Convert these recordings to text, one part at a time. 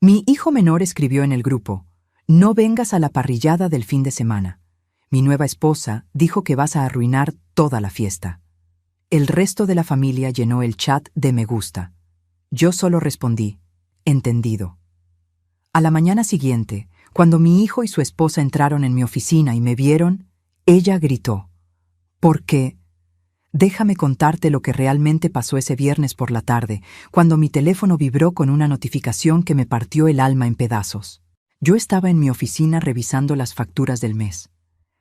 Mi hijo menor escribió en el grupo: no vengas a la parrillada del fin de semana. Mi nueva esposa dijo que vas a arruinar toda la fiesta. El resto de la familia llenó el chat de me gusta. Yo solo respondí: entendido. A la mañana siguiente, cuando mi hijo y su esposa entraron en mi oficina y me vieron, ella gritó: ¿por qué? Déjame contarte lo que realmente pasó ese viernes por la tarde, cuando mi teléfono vibró con una notificación que me partió el alma en pedazos. Yo estaba en mi oficina revisando las facturas del mes.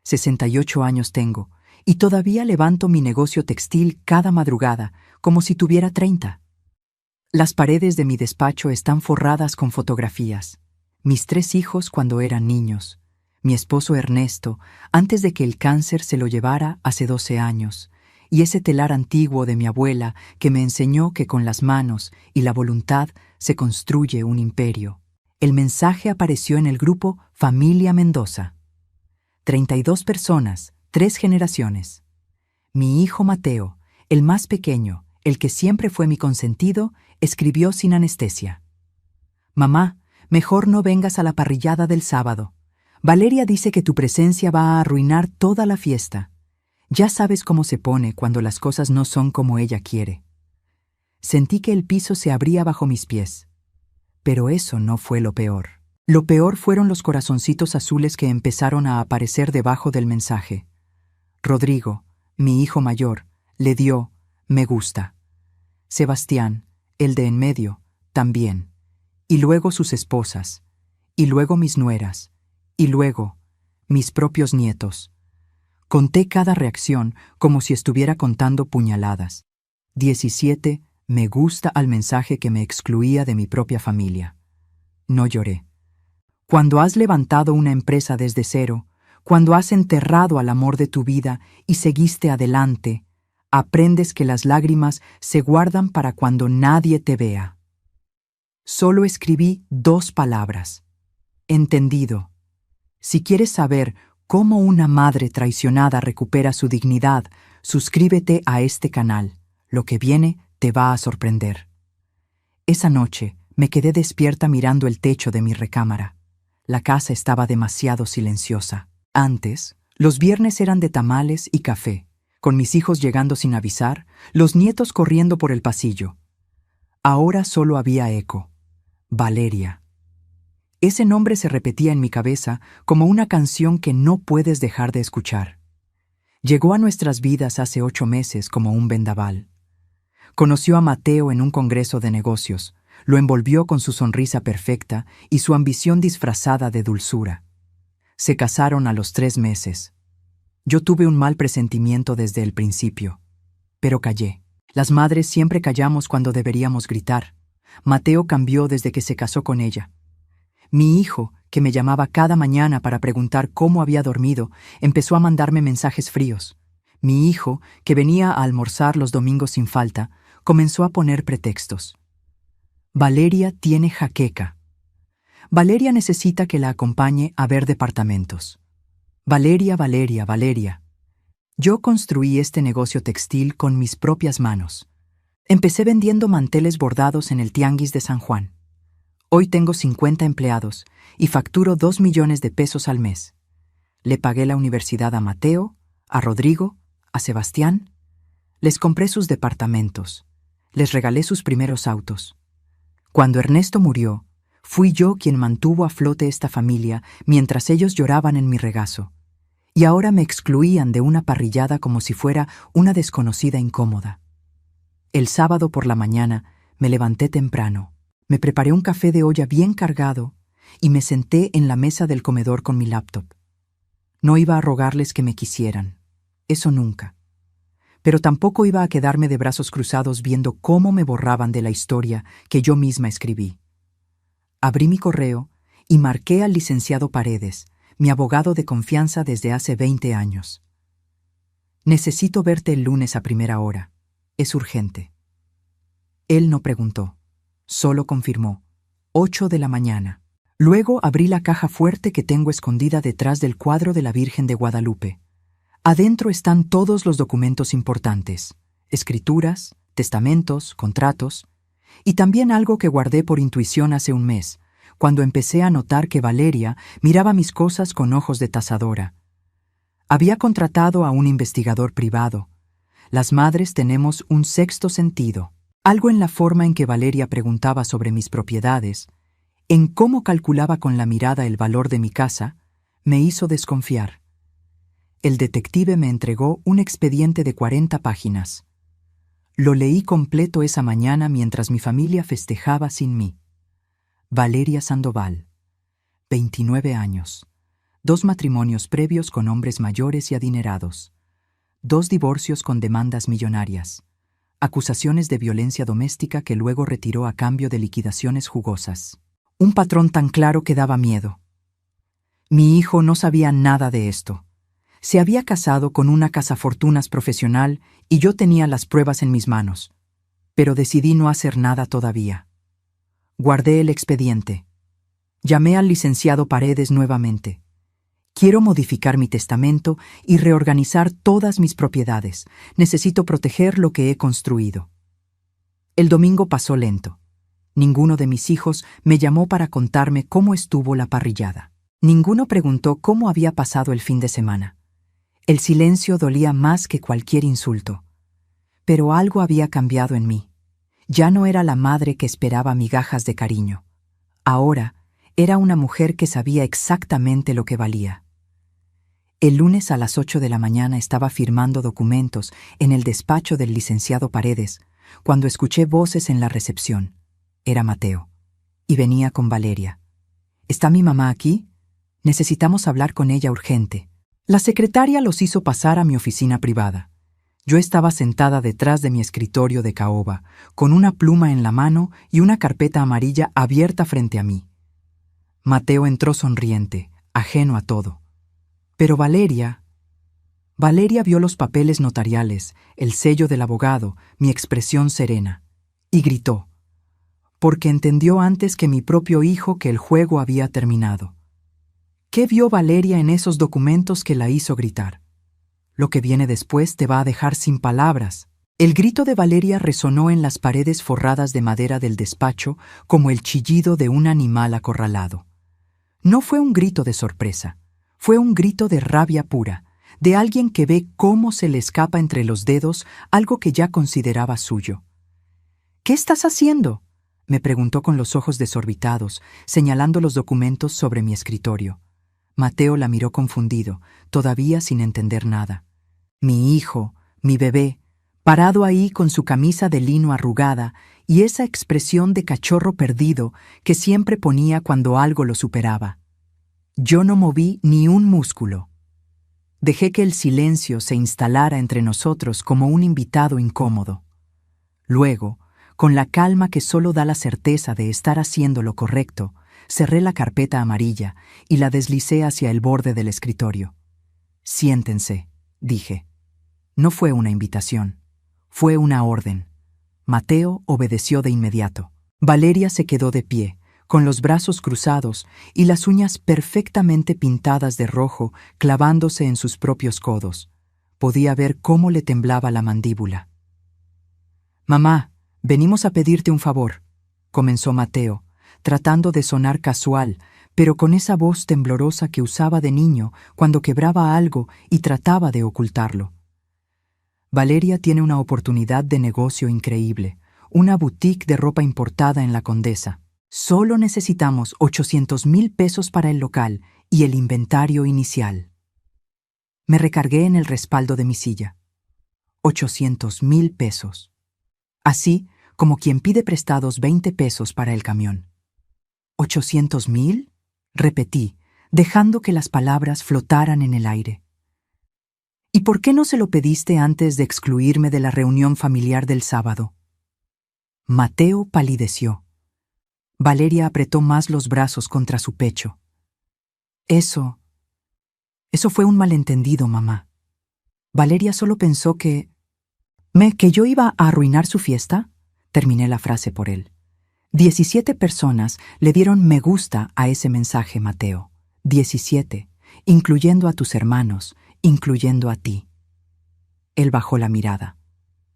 68 años tengo, y todavía levanto mi negocio textil cada madrugada, como si tuviera 30. Las paredes de mi despacho están forradas con fotografías. Mis 3 hijos cuando eran niños. Mi esposo Ernesto, antes de que el cáncer se lo llevara hace 12 años. Y ese telar antiguo de mi abuela que me enseñó que con las manos y la voluntad se construye un imperio. El mensaje apareció en el grupo Familia Mendoza. 32 personas, 3 generaciones. Mi hijo Mateo, el más pequeño, el que siempre fue mi consentido, escribió sin anestesia: mamá, mejor no vengas a la parrillada del sábado. Valeria dice que tu presencia va a arruinar toda la fiesta. Ya sabes cómo se pone cuando las cosas no son como ella quiere. Sentí que el piso se abría bajo mis pies. Pero eso no fue lo peor. Lo peor fueron los corazoncitos azules que empezaron a aparecer debajo del mensaje. Rodrigo, mi hijo mayor, le dio me gusta. Sebastián, el de en medio, también. Y luego sus esposas. Y luego mis nueras. Y luego mis propios nietos. Conté cada reacción como si estuviera contando puñaladas. 17 me gusta al mensaje que me excluía de mi propia familia. No lloré. Cuando has levantado una empresa desde cero, cuando has enterrado al amor de tu vida y seguiste adelante, aprendes que las lágrimas se guardan para cuando nadie te vea. Solo escribí 2 palabras: entendido. Si quieres saber cómo una madre traicionada recupera su dignidad, suscríbete a este canal. Lo que viene te va a sorprender. Esa noche me quedé despierta mirando el techo de mi recámara. La casa estaba demasiado silenciosa. Antes, los viernes eran de tamales y café, con mis hijos llegando sin avisar, los nietos corriendo por el pasillo. Ahora solo había eco. Valeria. Ese nombre se repetía en mi cabeza como una canción que no puedes dejar de escuchar. Llegó a nuestras vidas hace 8 meses como un vendaval. Conoció a Mateo en un congreso de negocios, lo envolvió con su sonrisa perfecta y su ambición disfrazada de dulzura. Se casaron a los 3 meses. Yo tuve un mal presentimiento desde el principio, pero callé. Las madres siempre callamos cuando deberíamos gritar. Mateo cambió desde que se casó con ella. Mi hijo, que me llamaba cada mañana para preguntar cómo había dormido, empezó a mandarme mensajes fríos. Mi hijo, que venía a almorzar los domingos sin falta, comenzó a poner pretextos. Valeria tiene jaqueca. Valeria necesita que la acompañe a ver departamentos. Valeria, Valeria, Valeria. Yo construí este negocio textil con mis propias manos. Empecé vendiendo manteles bordados en el Tianguis de San Juan. Hoy tengo 50 empleados y facturo 2 millones de pesos al mes. Le pagué la universidad a Mateo, a Rodrigo, a Sebastián. Les compré sus departamentos. Les regalé sus primeros autos. Cuando Ernesto murió, fui yo quien mantuvo a flote esta familia mientras ellos lloraban en mi regazo. Y ahora me excluían de una parrillada como si fuera una desconocida incómoda. El sábado por la mañana me levanté temprano. Me preparé un café de olla bien cargado y me senté en la mesa del comedor con mi laptop. No iba a rogarles que me quisieran, eso nunca. Pero tampoco iba a quedarme de brazos cruzados viendo cómo me borraban de la historia que yo misma escribí. Abrí mi correo y marqué al licenciado Paredes, mi abogado de confianza desde hace 20 años. Necesito verte el lunes a primera hora. Es urgente. Él no preguntó. Solo confirmó: 8 de la mañana. Luego abrí la caja fuerte que tengo escondida detrás del cuadro de la Virgen de Guadalupe. Adentro están todos los documentos importantes: escrituras, testamentos, contratos, y también algo que guardé por intuición hace un mes, cuando empecé a notar que Valeria miraba mis cosas con ojos de tasadora. Había contratado a un investigador privado. Las madres tenemos un sexto sentido. Algo en la forma en que Valeria preguntaba sobre mis propiedades, en cómo calculaba con la mirada el valor de mi casa, me hizo desconfiar. El detective me entregó un expediente de 40 páginas. Lo leí completo esa mañana mientras mi familia festejaba sin mí. Valeria Sandoval, 29 años, 2 matrimonios previos con hombres mayores y adinerados, 2 divorcios con demandas millonarias, acusaciones de violencia doméstica que luego retiró a cambio de liquidaciones jugosas. Un patrón tan claro que daba miedo. Mi hijo no sabía nada de esto. Se había casado con una cazafortunas profesional y yo tenía las pruebas en mis manos, pero decidí no hacer nada todavía. Guardé el expediente. Llamé al licenciado Paredes nuevamente. Quiero modificar mi testamento y reorganizar todas mis propiedades. Necesito proteger lo que he construido. El domingo pasó lento. Ninguno de mis hijos me llamó para contarme cómo estuvo la parrillada. Ninguno preguntó cómo había pasado el fin de semana. El silencio dolía más que cualquier insulto. Pero algo había cambiado en mí. Ya no era la madre que esperaba migajas de cariño. Ahora era una mujer que sabía exactamente lo que valía. El lunes a las 8 de la mañana estaba firmando documentos en el despacho del licenciado Paredes, cuando escuché voces en la recepción. Era Mateo, y venía con Valeria. ¿Está mi mamá aquí? Necesitamos hablar con ella urgente. La secretaria los hizo pasar a mi oficina privada. Yo estaba sentada detrás de mi escritorio de caoba, con una pluma en la mano y una carpeta amarilla abierta frente a mí. Mateo entró sonriente, ajeno a todo. Pero Valeria vio los papeles notariales, el sello del abogado, mi expresión serena, y gritó, porque entendió antes que mi propio hijo que el juego había terminado. ¿Qué vio Valeria en esos documentos que la hizo gritar? Lo que viene después te va a dejar sin palabras. El grito de Valeria resonó en las paredes forradas de madera del despacho como el chillido de un animal acorralado. No fue un grito de sorpresa, fue un grito de rabia pura, de alguien que ve cómo se le escapa entre los dedos algo que ya consideraba suyo. ¿Qué estás haciendo?, me preguntó con los ojos desorbitados, señalando los documentos sobre mi escritorio. Mateo la miró confundido, todavía sin entender nada. Mi hijo, mi bebé, parado ahí con su camisa de lino arrugada y esa expresión de cachorro perdido que siempre ponía cuando algo lo superaba. Yo no moví ni un músculo. Dejé que el silencio se instalara entre nosotros como un invitado incómodo. Luego, con la calma que solo da la certeza de estar haciendo lo correcto, cerré la carpeta amarilla y la deslicé hacia el borde del escritorio. «Siéntense», dije. No fue una invitación, fue una orden. Mateo obedeció de inmediato. Valeria se quedó de pie, con los brazos cruzados y las uñas perfectamente pintadas de rojo clavándose en sus propios codos. Podía ver cómo le temblaba la mandíbula. «Mamá, venimos a pedirte un favor», comenzó Mateo, tratando de sonar casual, pero con esa voz temblorosa que usaba de niño cuando quebraba algo y trataba de ocultarlo. Valeria tiene una oportunidad de negocio increíble, una boutique de ropa importada en La Condesa. Solo necesitamos 800,000 pesos para el local y el inventario inicial. Me recargué en el respaldo de mi silla. 800,000 pesos. Así como quien pide prestados 20 pesos para el camión. ¿800,000? Repetí, dejando que las palabras flotaran en el aire. ¿Y por qué no se lo pediste antes de excluirme de la reunión familiar del sábado? Mateo palideció. Valeria apretó más los brazos contra su pecho. Eso fue un malentendido, mamá. Valeria solo pensó que yo iba a arruinar su fiesta. Terminé la frase por él. 17 personas le dieron me gusta a ese mensaje, Mateo. 17, incluyendo a tus hermanos, incluyendo a ti. Él bajó la mirada.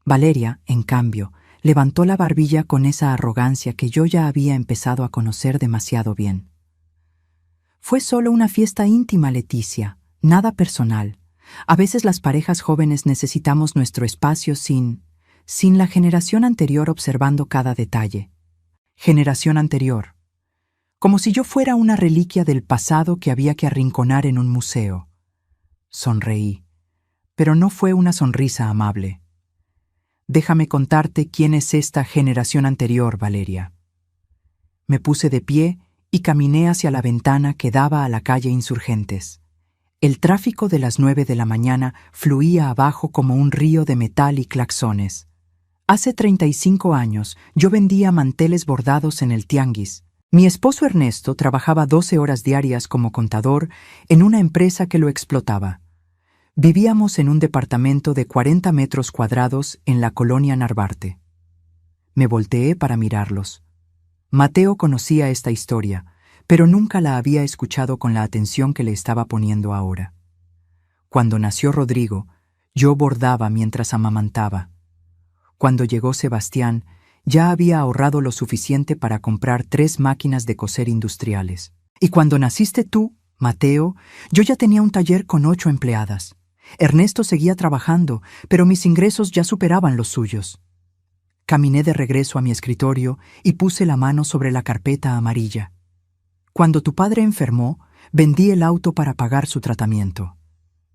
Valeria, en cambio, Levantó la barbilla con esa arrogancia que yo ya había empezado a conocer demasiado bien. Fue solo una fiesta íntima, Leticia, nada personal. A veces las parejas jóvenes necesitamos nuestro espacio sin la generación anterior observando cada detalle. Generación anterior. Como si yo fuera una reliquia del pasado que había que arrinconar en un museo. Sonreí, pero no fue una sonrisa amable. Déjame contarte quién es esta generación anterior, Valeria. Me puse de pie y caminé hacia la ventana que daba a la calle Insurgentes. El tráfico de las 9 de la mañana fluía abajo como un río de metal y claxones. Hace 35 años yo vendía manteles bordados en el tianguis. Mi esposo Ernesto trabajaba 12 horas diarias como contador en una empresa que lo explotaba. Vivíamos en un departamento de 40 metros cuadrados en la colonia Narvarte. Me volteé para mirarlos. Mateo conocía esta historia, pero nunca la había escuchado con la atención que le estaba poniendo ahora. Cuando nació Rodrigo, yo bordaba mientras amamantaba. Cuando llegó Sebastián, ya había ahorrado lo suficiente para comprar 3 máquinas de coser industriales. Y cuando naciste tú, Mateo, yo ya tenía un taller con 8 empleadas. Ernesto seguía trabajando, pero mis ingresos ya superaban los suyos. Caminé de regreso a mi escritorio y puse la mano sobre la carpeta amarilla. Cuando tu padre enfermó, vendí el auto para pagar su tratamiento.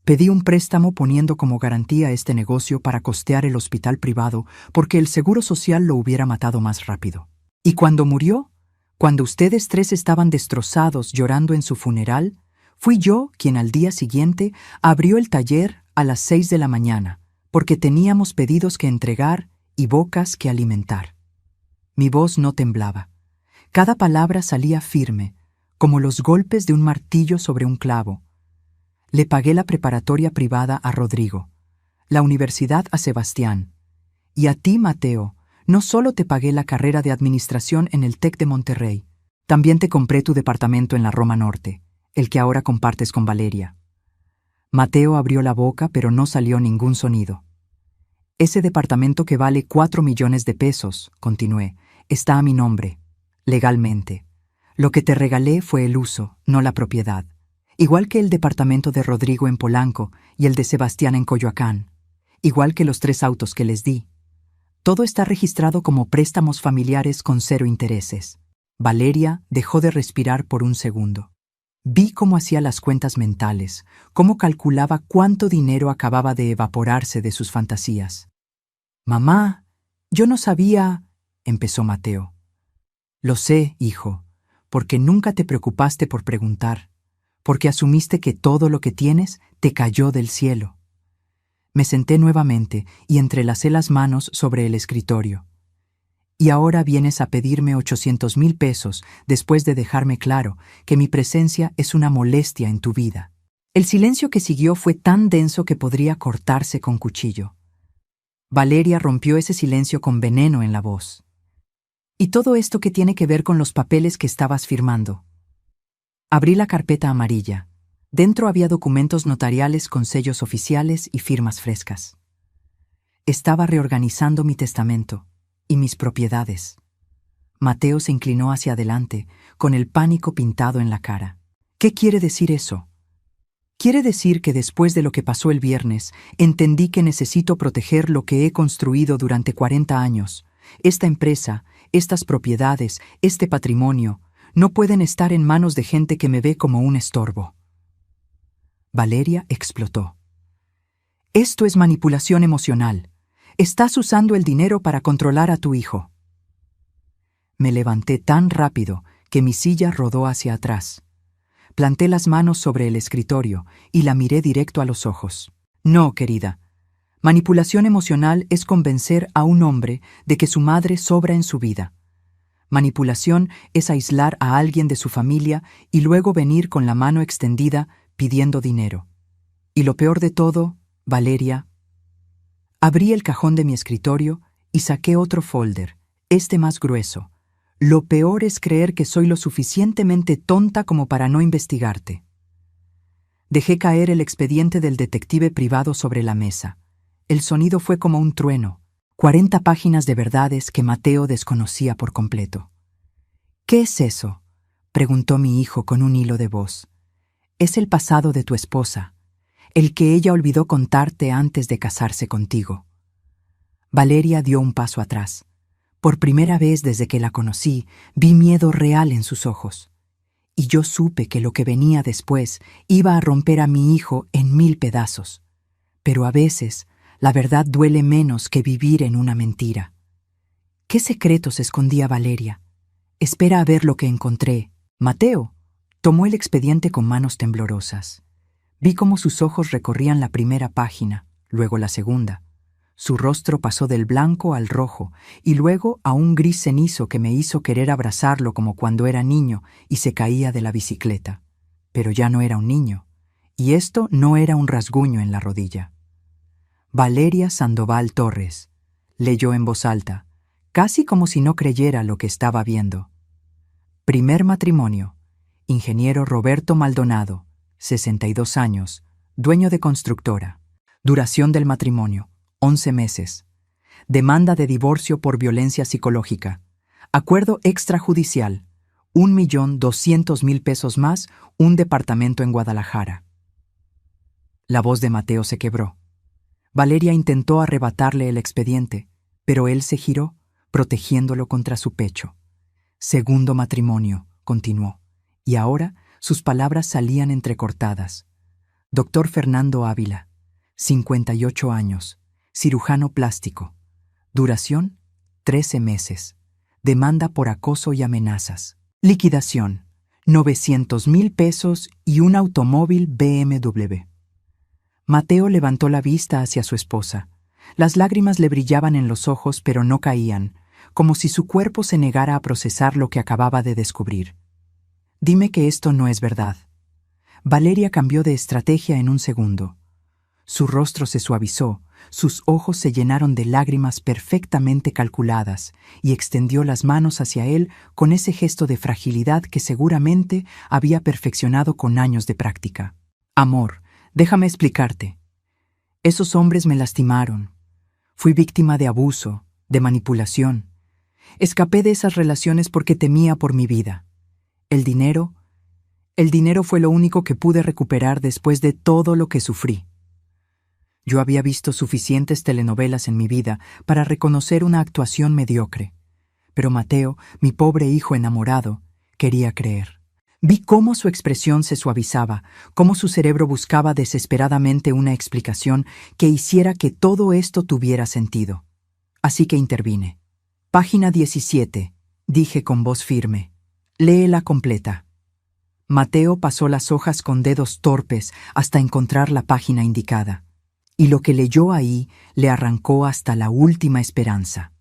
Pedí un préstamo poniendo como garantía este negocio para costear el hospital privado porque el seguro social lo hubiera matado más rápido. Y cuando murió, cuando ustedes 3 estaban destrozados llorando en su funeral, fui yo quien al día siguiente abrió el taller a las 6 de la mañana, porque teníamos pedidos que entregar y bocas que alimentar. Mi voz no temblaba. Cada palabra salía firme, como los golpes de un martillo sobre un clavo. Le pagué la preparatoria privada a Rodrigo, la universidad a Sebastián. Y a ti, Mateo, no solo te pagué la carrera de administración en el TEC de Monterrey, también te compré tu departamento en la Roma Norte, el que ahora compartes con Valeria. Mateo abrió la boca, pero no salió ningún sonido. Ese departamento que vale 4 millones de pesos, continué, está a mi nombre, legalmente. Lo que te regalé fue el uso, no la propiedad. Igual que el departamento de Rodrigo en Polanco y el de Sebastián en Coyoacán. Igual que los 3 autos que les di. Todo está registrado como préstamos familiares con 0 intereses. Valeria dejó de respirar por un segundo. Vi cómo hacía las cuentas mentales, cómo calculaba cuánto dinero acababa de evaporarse de sus fantasías. «Mamá, yo no sabía», empezó Mateo. «Lo sé, hijo, porque nunca te preocupaste por preguntar, porque asumiste que todo lo que tienes te cayó del cielo». Me senté nuevamente y entrelacé las manos sobre el escritorio. «Y ahora vienes a pedirme 800,000 pesos después de dejarme claro que mi presencia es una molestia en tu vida». El silencio que siguió fue tan denso que podría cortarse con cuchillo. Valeria rompió ese silencio con veneno en la voz. «¿Y todo esto qué tiene que ver con los papeles que estabas firmando?» Abrí la carpeta amarilla. Dentro había documentos notariales con sellos oficiales y firmas frescas. Estaba reorganizando mi testamento y mis propiedades. Mateo se inclinó hacia adelante, con el pánico pintado en la cara. «¿Qué quiere decir eso?» «Quiere decir que después de lo que pasó el viernes, entendí que necesito proteger lo que he construido durante 40 años. Esta empresa, estas propiedades, este patrimonio, no pueden estar en manos de gente que me ve como un estorbo». Valeria explotó. «Esto es manipulación emocional. Estás usando el dinero para controlar a tu hijo». Me levanté tan rápido que mi silla rodó hacia atrás. Planté las manos sobre el escritorio y la miré directo a los ojos. «No, querida. Manipulación emocional es convencer a un hombre de que su madre sobra en su vida. Manipulación es aislar a alguien de su familia y luego venir con la mano extendida pidiendo dinero. Y lo peor de todo, Valeria». Abrí el cajón de mi escritorio y saqué otro folder, este más grueso. «Lo peor es creer que soy lo suficientemente tonta como para no investigarte». Dejé caer el expediente del detective privado sobre la mesa. El sonido fue como un trueno. 40 páginas de verdades que Mateo desconocía por completo. «¿Qué es eso?», preguntó mi hijo con un hilo de voz. «Es el pasado de tu esposa, el que ella olvidó contarte antes de casarse contigo». Valeria dio un paso atrás. Por primera vez desde que la conocí, vi miedo real en sus ojos. Y yo supe que lo que venía después iba a romper a mi hijo en 1000 pedazos. Pero a veces, la verdad duele menos que vivir en una mentira. ¿Qué secretos escondía Valeria? Espera a ver lo que encontré. Mateo tomó el expediente con manos temblorosas. Vi cómo sus ojos recorrían la primera página, luego la segunda. Su rostro pasó del blanco al rojo y luego a un gris cenizo que me hizo querer abrazarlo como cuando era niño y se caía de la bicicleta. Pero ya no era un niño, y esto no era un rasguño en la rodilla. Valeria Sandoval Torres, leyó en voz alta, casi como si no creyera lo que estaba viendo. Primer matrimonio. Ingeniero Roberto Maldonado, 62 años, dueño de constructora. Duración del matrimonio, 11 meses. Demanda de divorcio por violencia psicológica. Acuerdo extrajudicial, 1.200.000 pesos más, un departamento en Guadalajara. La voz de Mateo se quebró. Valeria intentó arrebatarle el expediente, pero él se giró, protegiéndolo contra su pecho. Segundo matrimonio, continuó, y ahora sus palabras salían entrecortadas. Doctor Fernando Ávila, 58 años, cirujano plástico. Duración, 13 meses. Demanda por acoso y amenazas. Liquidación, 900.000 pesos y un automóvil BMW. Mateo levantó la vista hacia su esposa. Las lágrimas le brillaban en los ojos, pero no caían, como si su cuerpo se negara a procesar lo que acababa de descubrir. «Dime que esto no es verdad». Valeria cambió de estrategia en un segundo. Su rostro se suavizó, sus ojos se llenaron de lágrimas perfectamente calculadas y extendió las manos hacia él con ese gesto de fragilidad que seguramente había perfeccionado con años de práctica. «Amor, déjame explicarte. Esos hombres me lastimaron. Fui víctima de abuso, de manipulación. Escapé de esas relaciones porque temía por mi vida. El dinero fue lo único que pude recuperar después de todo lo que sufrí. Yo había visto suficientes telenovelas en mi vida para reconocer una actuación mediocre. Pero Mateo, mi pobre hijo enamorado, quería creer. Vi cómo su expresión se suavizaba, cómo su cerebro buscaba desesperadamente una explicación que hiciera que todo esto tuviera sentido. Así que intervine. Página 17, dije con voz firme. Léela completa. Mateo pasó las hojas con dedos torpes hasta encontrar la página indicada. Y lo que leyó ahí le arrancó hasta la última esperanza.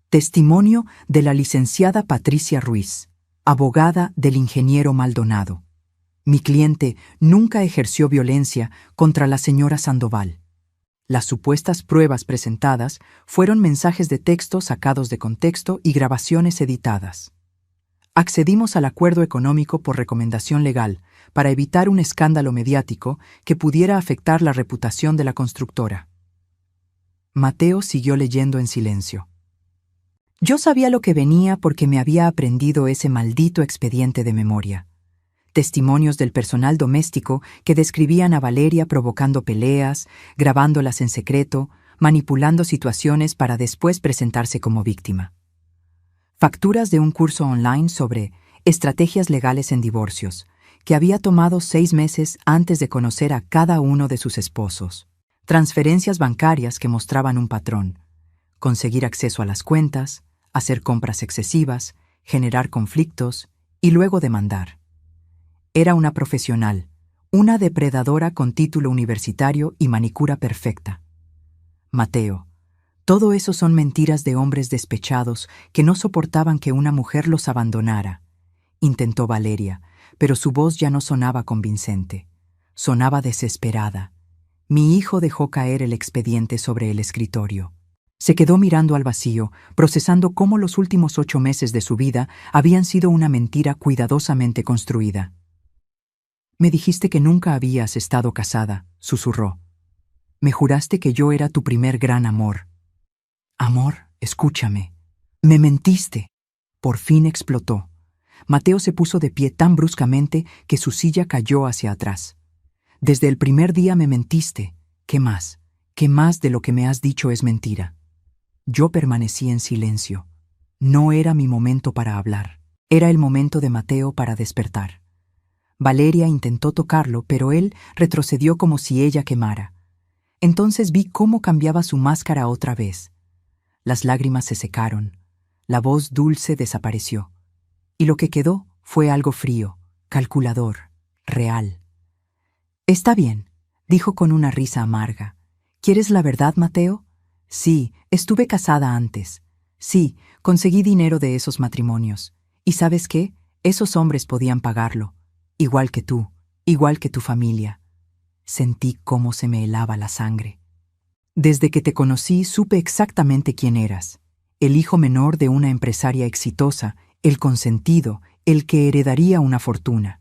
Testimonio de la licenciada Patricia Ruiz, abogada del ingeniero Maldonado. Mi cliente nunca ejerció violencia contra la señora Sandoval. Las supuestas pruebas presentadas fueron mensajes de texto sacados de contexto y grabaciones editadas. Accedimos al acuerdo económico por recomendación legal para evitar un escándalo mediático que pudiera afectar la reputación de la constructora. Mateo siguió leyendo en silencio. Yo sabía lo que venía porque me había aprendido ese maldito expediente de memoria. Testimonios del personal doméstico que describían a Valeria provocando peleas, grabándolas en secreto, manipulando situaciones para después presentarse como víctima. Facturas de un curso online sobre estrategias legales en divorcios, que había tomado 6 meses antes de conocer a cada uno de sus esposos. Transferencias bancarias que mostraban un patrón: conseguir acceso a las cuentas, hacer compras excesivas, generar conflictos y luego demandar. Era una profesional, una depredadora con título universitario y manicura perfecta. Mateo, todo eso son mentiras de hombres despechados que no soportaban que una mujer los abandonara, intentó Valeria, pero su voz ya no sonaba convincente. Sonaba desesperada. Mi hijo dejó caer el expediente sobre el escritorio. Se quedó mirando al vacío, procesando cómo los últimos 8 meses de su vida habían sido una mentira cuidadosamente construida. «Me dijiste que nunca habías estado casada», susurró. «Me juraste que yo era tu primer gran amor». Amor, escúchame. Me mentiste. Por fin explotó. Mateo se puso de pie tan bruscamente que su silla cayó hacia atrás. Desde el primer día me mentiste. ¿Qué más? ¿Qué más de lo que me has dicho es mentira? Yo permanecí en silencio. No era mi momento para hablar. Era el momento de Mateo para despertar. Valeria intentó tocarlo, pero él retrocedió como si ella quemara. Entonces vi cómo cambiaba su máscara otra vez. Las lágrimas se secaron. La voz dulce desapareció. Y lo que quedó fue algo frío, calculador, real. «Está bien», dijo con una risa amarga. «¿Quieres la verdad, Mateo? Sí, estuve casada antes. Sí, conseguí dinero de esos matrimonios. ¿Y sabes qué? Esos hombres podían pagarlo. Igual que tú, igual que tu familia». Sentí cómo se me helaba la sangre. Desde que te conocí supe exactamente quién eras. El hijo menor de una empresaria exitosa, el consentido, el que heredaría una fortuna.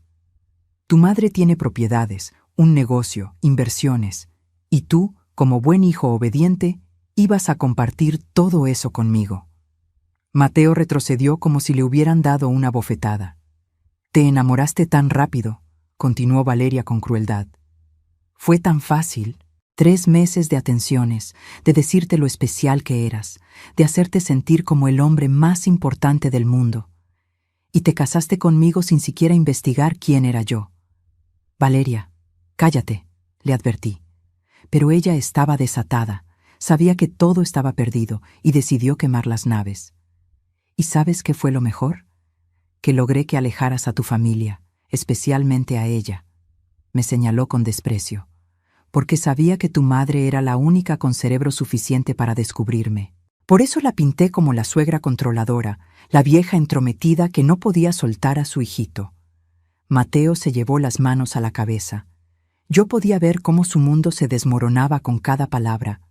Tu madre tiene propiedades, un negocio, inversiones, y tú, como buen hijo obediente, ibas a compartir todo eso conmigo. Mateo retrocedió como si le hubieran dado una bofetada. «Te enamoraste tan rápido», continuó Valeria con crueldad. «Fue tan fácil. 3 meses de atenciones, de decirte lo especial que eras, de hacerte sentir como el hombre más importante del mundo. Y te casaste conmigo sin siquiera investigar quién era yo». «Valeria, cállate», le advertí. Pero ella estaba desatada, sabía que todo estaba perdido y decidió quemar las naves. ¿Y sabes qué fue lo mejor? Que logré que alejaras a tu familia, especialmente a ella. Me señaló con desprecio, porque sabía que tu madre era la única con cerebro suficiente para descubrirme. Por eso la pinté como la suegra controladora, la vieja entrometida que no podía soltar a su hijito. Mateo se llevó las manos a la cabeza. Yo podía ver cómo su mundo se desmoronaba con cada palabra.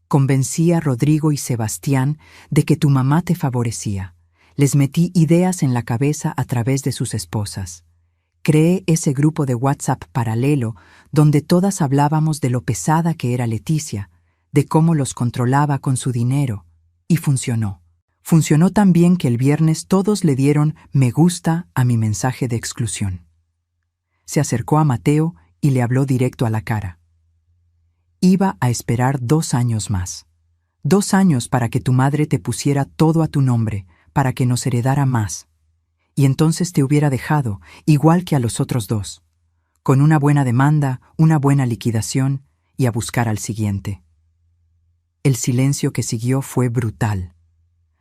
Convencí a Rodrigo y Sebastián de que tu mamá te favorecía. Les metí ideas en la cabeza a través de sus esposas. Creé ese grupo de WhatsApp paralelo donde todas hablábamos de lo pesada que era Leticia, de cómo los controlaba con su dinero, y funcionó. Funcionó tan bien que el viernes todos le dieron me gusta a mi mensaje de exclusión. Se acercó a Mateo y le habló directo a la cara. Iba a esperar 2 años más. 2 años para que tu madre te pusiera todo a tu nombre, para que nos heredara más. Y entonces te hubiera dejado, igual que a los otros 2, con una buena demanda, una buena liquidación y a buscar al siguiente. El silencio que siguió fue brutal.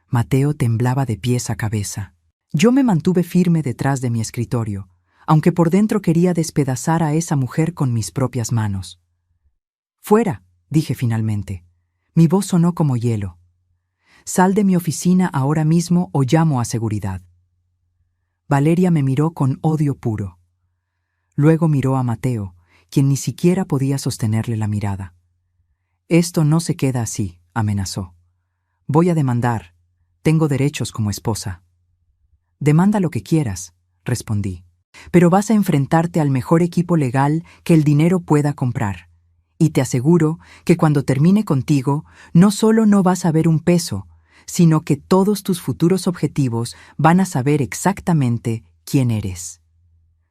Mateo temblaba de pies a cabeza. Yo me mantuve firme detrás de mi escritorio, aunque por dentro quería despedazar a esa mujer con mis propias manos. «Fuera», dije finalmente. Mi voz sonó como hielo. «Sal de mi oficina ahora mismo o llamo a seguridad». Valeria me miró con odio puro. Luego miró a Mateo, quien ni siquiera podía sostenerle la mirada. «Esto no se queda así», amenazó. «Voy a demandar. Tengo derechos como esposa». «Demanda lo que quieras», respondí. «Pero vas a enfrentarte al mejor equipo legal que el dinero pueda comprar. Y te aseguro que cuando termine contigo, no solo no vas a ver un peso, sino que todos tus futuros objetivos van a saber exactamente quién eres».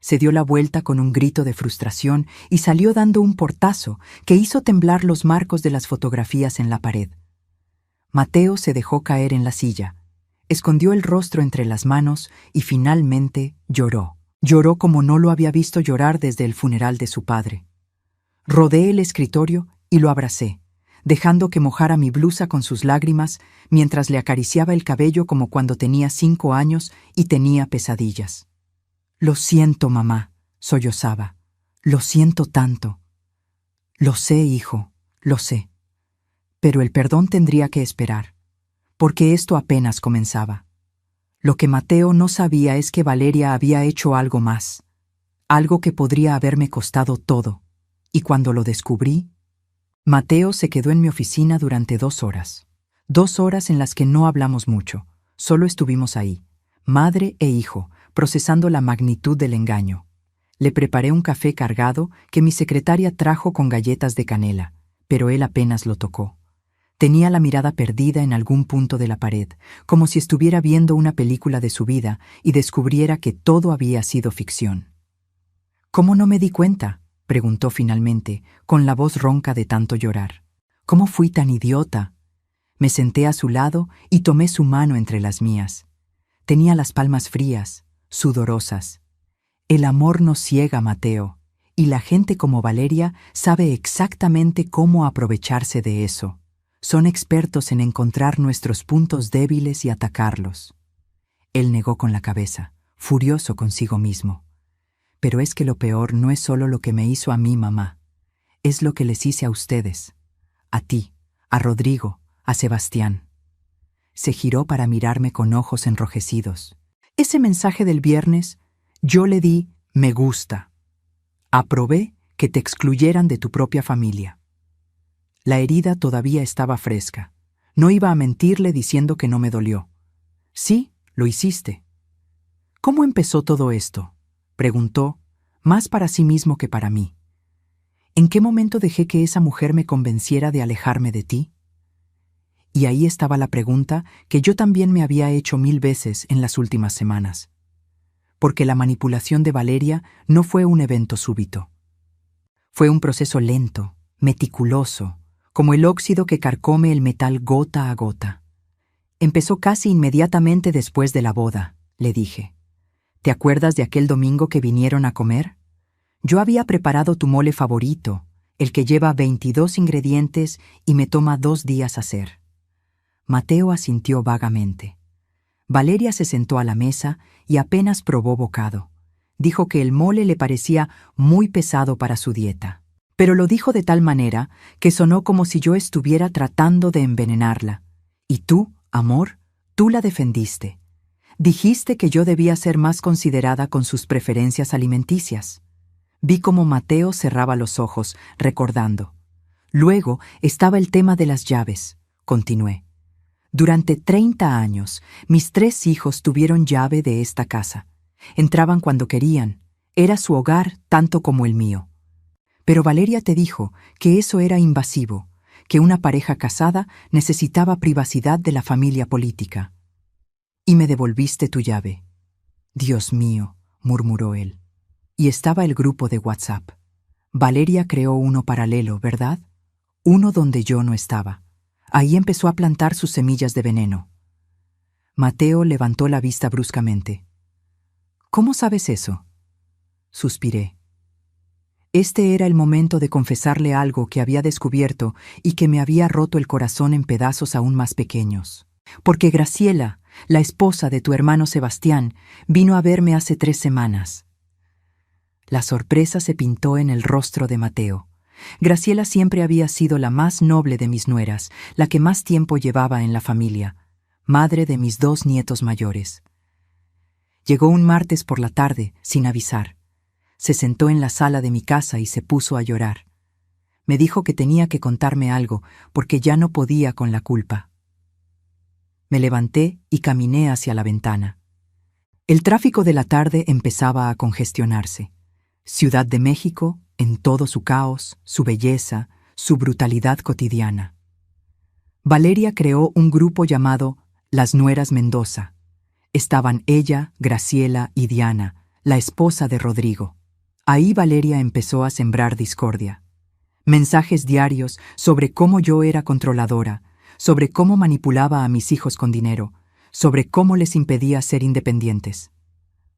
Se dio la vuelta con un grito de frustración y salió dando un portazo que hizo temblar los marcos de las fotografías en la pared. Mateo se dejó caer en la silla, escondió el rostro entre las manos y finalmente lloró. Lloró como no lo había visto llorar desde el funeral de su padre. Rodeé el escritorio y lo abracé, dejando que mojara mi blusa con sus lágrimas mientras le acariciaba el cabello como cuando tenía 5 años y tenía pesadillas. «Lo siento, mamá», sollozaba. «Lo siento tanto». «Lo sé, hijo, lo sé. Pero el perdón tendría que esperar, porque esto apenas comenzaba. Lo que Mateo no sabía es que Valeria había hecho algo más, algo que podría haberme costado todo, y cuando lo descubrí, Mateo se quedó en mi oficina durante 2 horas. 2 horas en las que no hablamos mucho, solo estuvimos ahí, madre e hijo, procesando la magnitud del engaño. Le preparé un café cargado que mi secretaria trajo con galletas de canela, pero él apenas lo tocó. Tenía la mirada perdida en algún punto de la pared, como si estuviera viendo una película de su vida y descubriera que todo había sido ficción. «¿Cómo no me di cuenta?», preguntó finalmente, con la voz ronca de tanto llorar. «¿Cómo fui tan idiota?». Me senté a su lado y tomé su mano entre las mías. Tenía las palmas frías, sudorosas. «El amor nos ciega, Mateo, y la gente como Valeria sabe exactamente cómo aprovecharse de eso. Son expertos en encontrar nuestros puntos débiles y atacarlos». Él negó con la cabeza, furioso consigo mismo. «Pero es que lo peor no es solo lo que me hizo a mí, mamá. Es lo que les hice a ustedes. A ti, a Rodrigo, a Sebastián». Se giró para mirarme con ojos enrojecidos. «Ese mensaje del viernes, yo le di me gusta. Aprobé que te excluyeran de tu propia familia». La herida todavía estaba fresca. No iba a mentirle diciendo que no me dolió. «Sí, lo hiciste». «¿Cómo empezó todo esto?», preguntó, más para sí mismo que para mí. «¿En qué momento dejé que esa mujer me convenciera de alejarme de ti?». Y ahí estaba la pregunta que yo también me había hecho 1000 veces en las últimas semanas. Porque la manipulación de Valeria no fue un evento súbito. Fue un proceso lento, meticuloso, como el óxido que carcome el metal gota a gota. «Empezó casi inmediatamente después de la boda», le dije. «¿Te acuerdas de aquel domingo que vinieron a comer? Yo había preparado tu mole favorito, el que lleva 22 ingredientes y me toma 2 días hacer». Mateo asintió vagamente. Valeria se sentó a la mesa y apenas probó bocado. Dijo que el mole le parecía muy pesado para su dieta. Pero lo dijo de tal manera que sonó como si yo estuviera tratando de envenenarla. Y tú, amor, tú la defendiste. Dijiste que yo debía ser más considerada con sus preferencias alimenticias. Vi cómo Mateo cerraba los ojos, recordando. «Luego estaba el tema de las llaves», continué. «Durante 30 años, mis 3 hijos tuvieron llave de esta casa. Entraban cuando querían. Era su hogar tanto como el mío. Pero Valeria te dijo que eso era invasivo, que una pareja casada necesitaba privacidad de la familia política. Y me devolviste tu llave». «Dios mío», murmuró él. Y estaba el grupo de WhatsApp. Valeria creó uno paralelo, ¿verdad? Uno donde yo no estaba. Ahí empezó a plantar sus semillas de veneno. Mateo levantó la vista bruscamente. «¿Cómo sabes eso?». Suspiré. Este era el momento de confesarle algo que había descubierto y que me había roto el corazón en pedazos aún más pequeños. «Porque Graciela, la esposa de tu hermano Sebastián, vino a verme hace 3 semanas». La sorpresa se pintó en el rostro de Mateo. Graciela siempre había sido la más noble de mis nueras, la que más tiempo llevaba en la familia, madre de mis 2 nietos mayores. Llegó un martes por la tarde, sin avisar. Se sentó en la sala de mi casa y se puso a llorar. Me dijo que tenía que contarme algo, porque ya no podía con la culpa. Me levanté y caminé hacia la ventana. El tráfico de la tarde empezaba a congestionarse. Ciudad de México, en todo su caos, su belleza, su brutalidad cotidiana. Valeria creó un grupo llamado Las Nueras Mendoza. Estaban ella, Graciela y Diana, la esposa de Rodrigo. Ahí Valeria empezó a sembrar discordia. Mensajes diarios sobre cómo yo era controladora, sobre cómo manipulaba a mis hijos con dinero, sobre cómo les impedía ser independientes.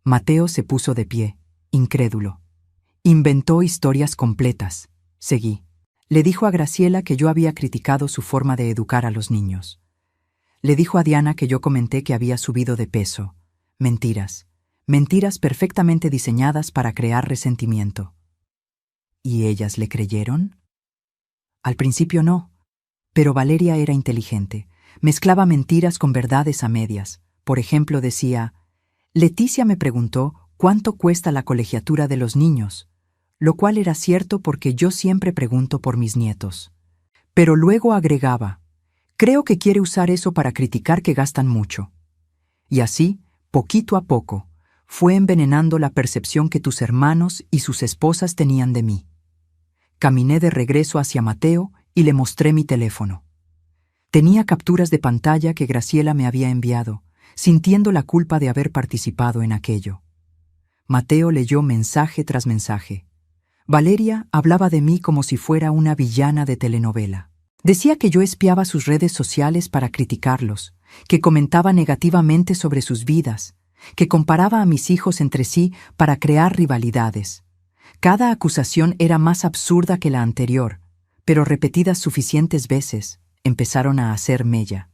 Mateo se puso de pie, incrédulo. Inventó historias completas. Seguí. Le dijo a Graciela que yo había criticado su forma de educar a los niños. Le dijo a Diana que yo comenté que había subido de peso. Mentiras. Mentiras perfectamente diseñadas para crear resentimiento. ¿Y ellas le creyeron? Al principio no, pero Valeria era inteligente. Mezclaba mentiras con verdades a medias. Por ejemplo, decía: «Leticia me preguntó cuánto cuesta la colegiatura de los niños», lo cual era cierto porque yo siempre pregunto por mis nietos. Pero luego agregaba: «Creo que quiere usar eso para criticar que gastan mucho». Y así, poquito a poco, fue envenenando la percepción que tus hermanos y sus esposas tenían de mí. Caminé de regreso hacia Mateo y le mostré mi teléfono. Tenía capturas de pantalla que Graciela me había enviado, sintiendo la culpa de haber participado en aquello. Mateo leyó mensaje tras mensaje. Valeria hablaba de mí como si fuera una villana de telenovela. Decía que yo espiaba sus redes sociales para criticarlos, que comentaba negativamente sobre sus vidas, que comparaba a mis hijos entre sí para crear rivalidades. Cada acusación era más absurda que la anterior, pero repetidas suficientes veces, empezaron a hacer mella.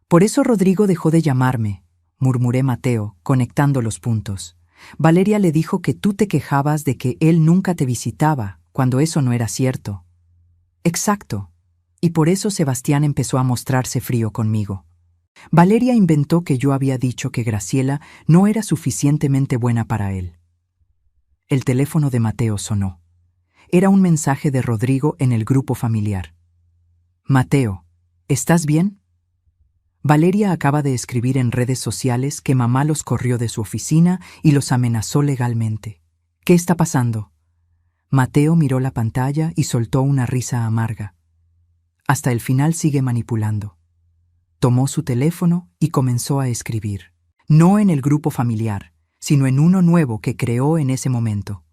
Por eso Rodrigo dejó de llamarme, murmuré Mateo, conectando los puntos. Valeria le dijo que tú te quejabas de que él nunca te visitaba, cuando eso no era cierto. Exacto. Y por eso Sebastián empezó a mostrarse frío conmigo. Valeria inventó que yo había dicho que Graciela no era suficientemente buena para él. El teléfono de Mateo sonó. Era un mensaje de Rodrigo en el grupo familiar. Mateo, ¿estás bien? Valeria acaba de escribir en redes sociales que mamá los corrió de su oficina y los amenazó legalmente. ¿Qué está pasando? Mateo miró la pantalla y soltó una risa amarga. Hasta el final sigue manipulando. Tomó su teléfono y comenzó a escribir. No en el grupo familiar, sino en uno nuevo que creó en ese momento.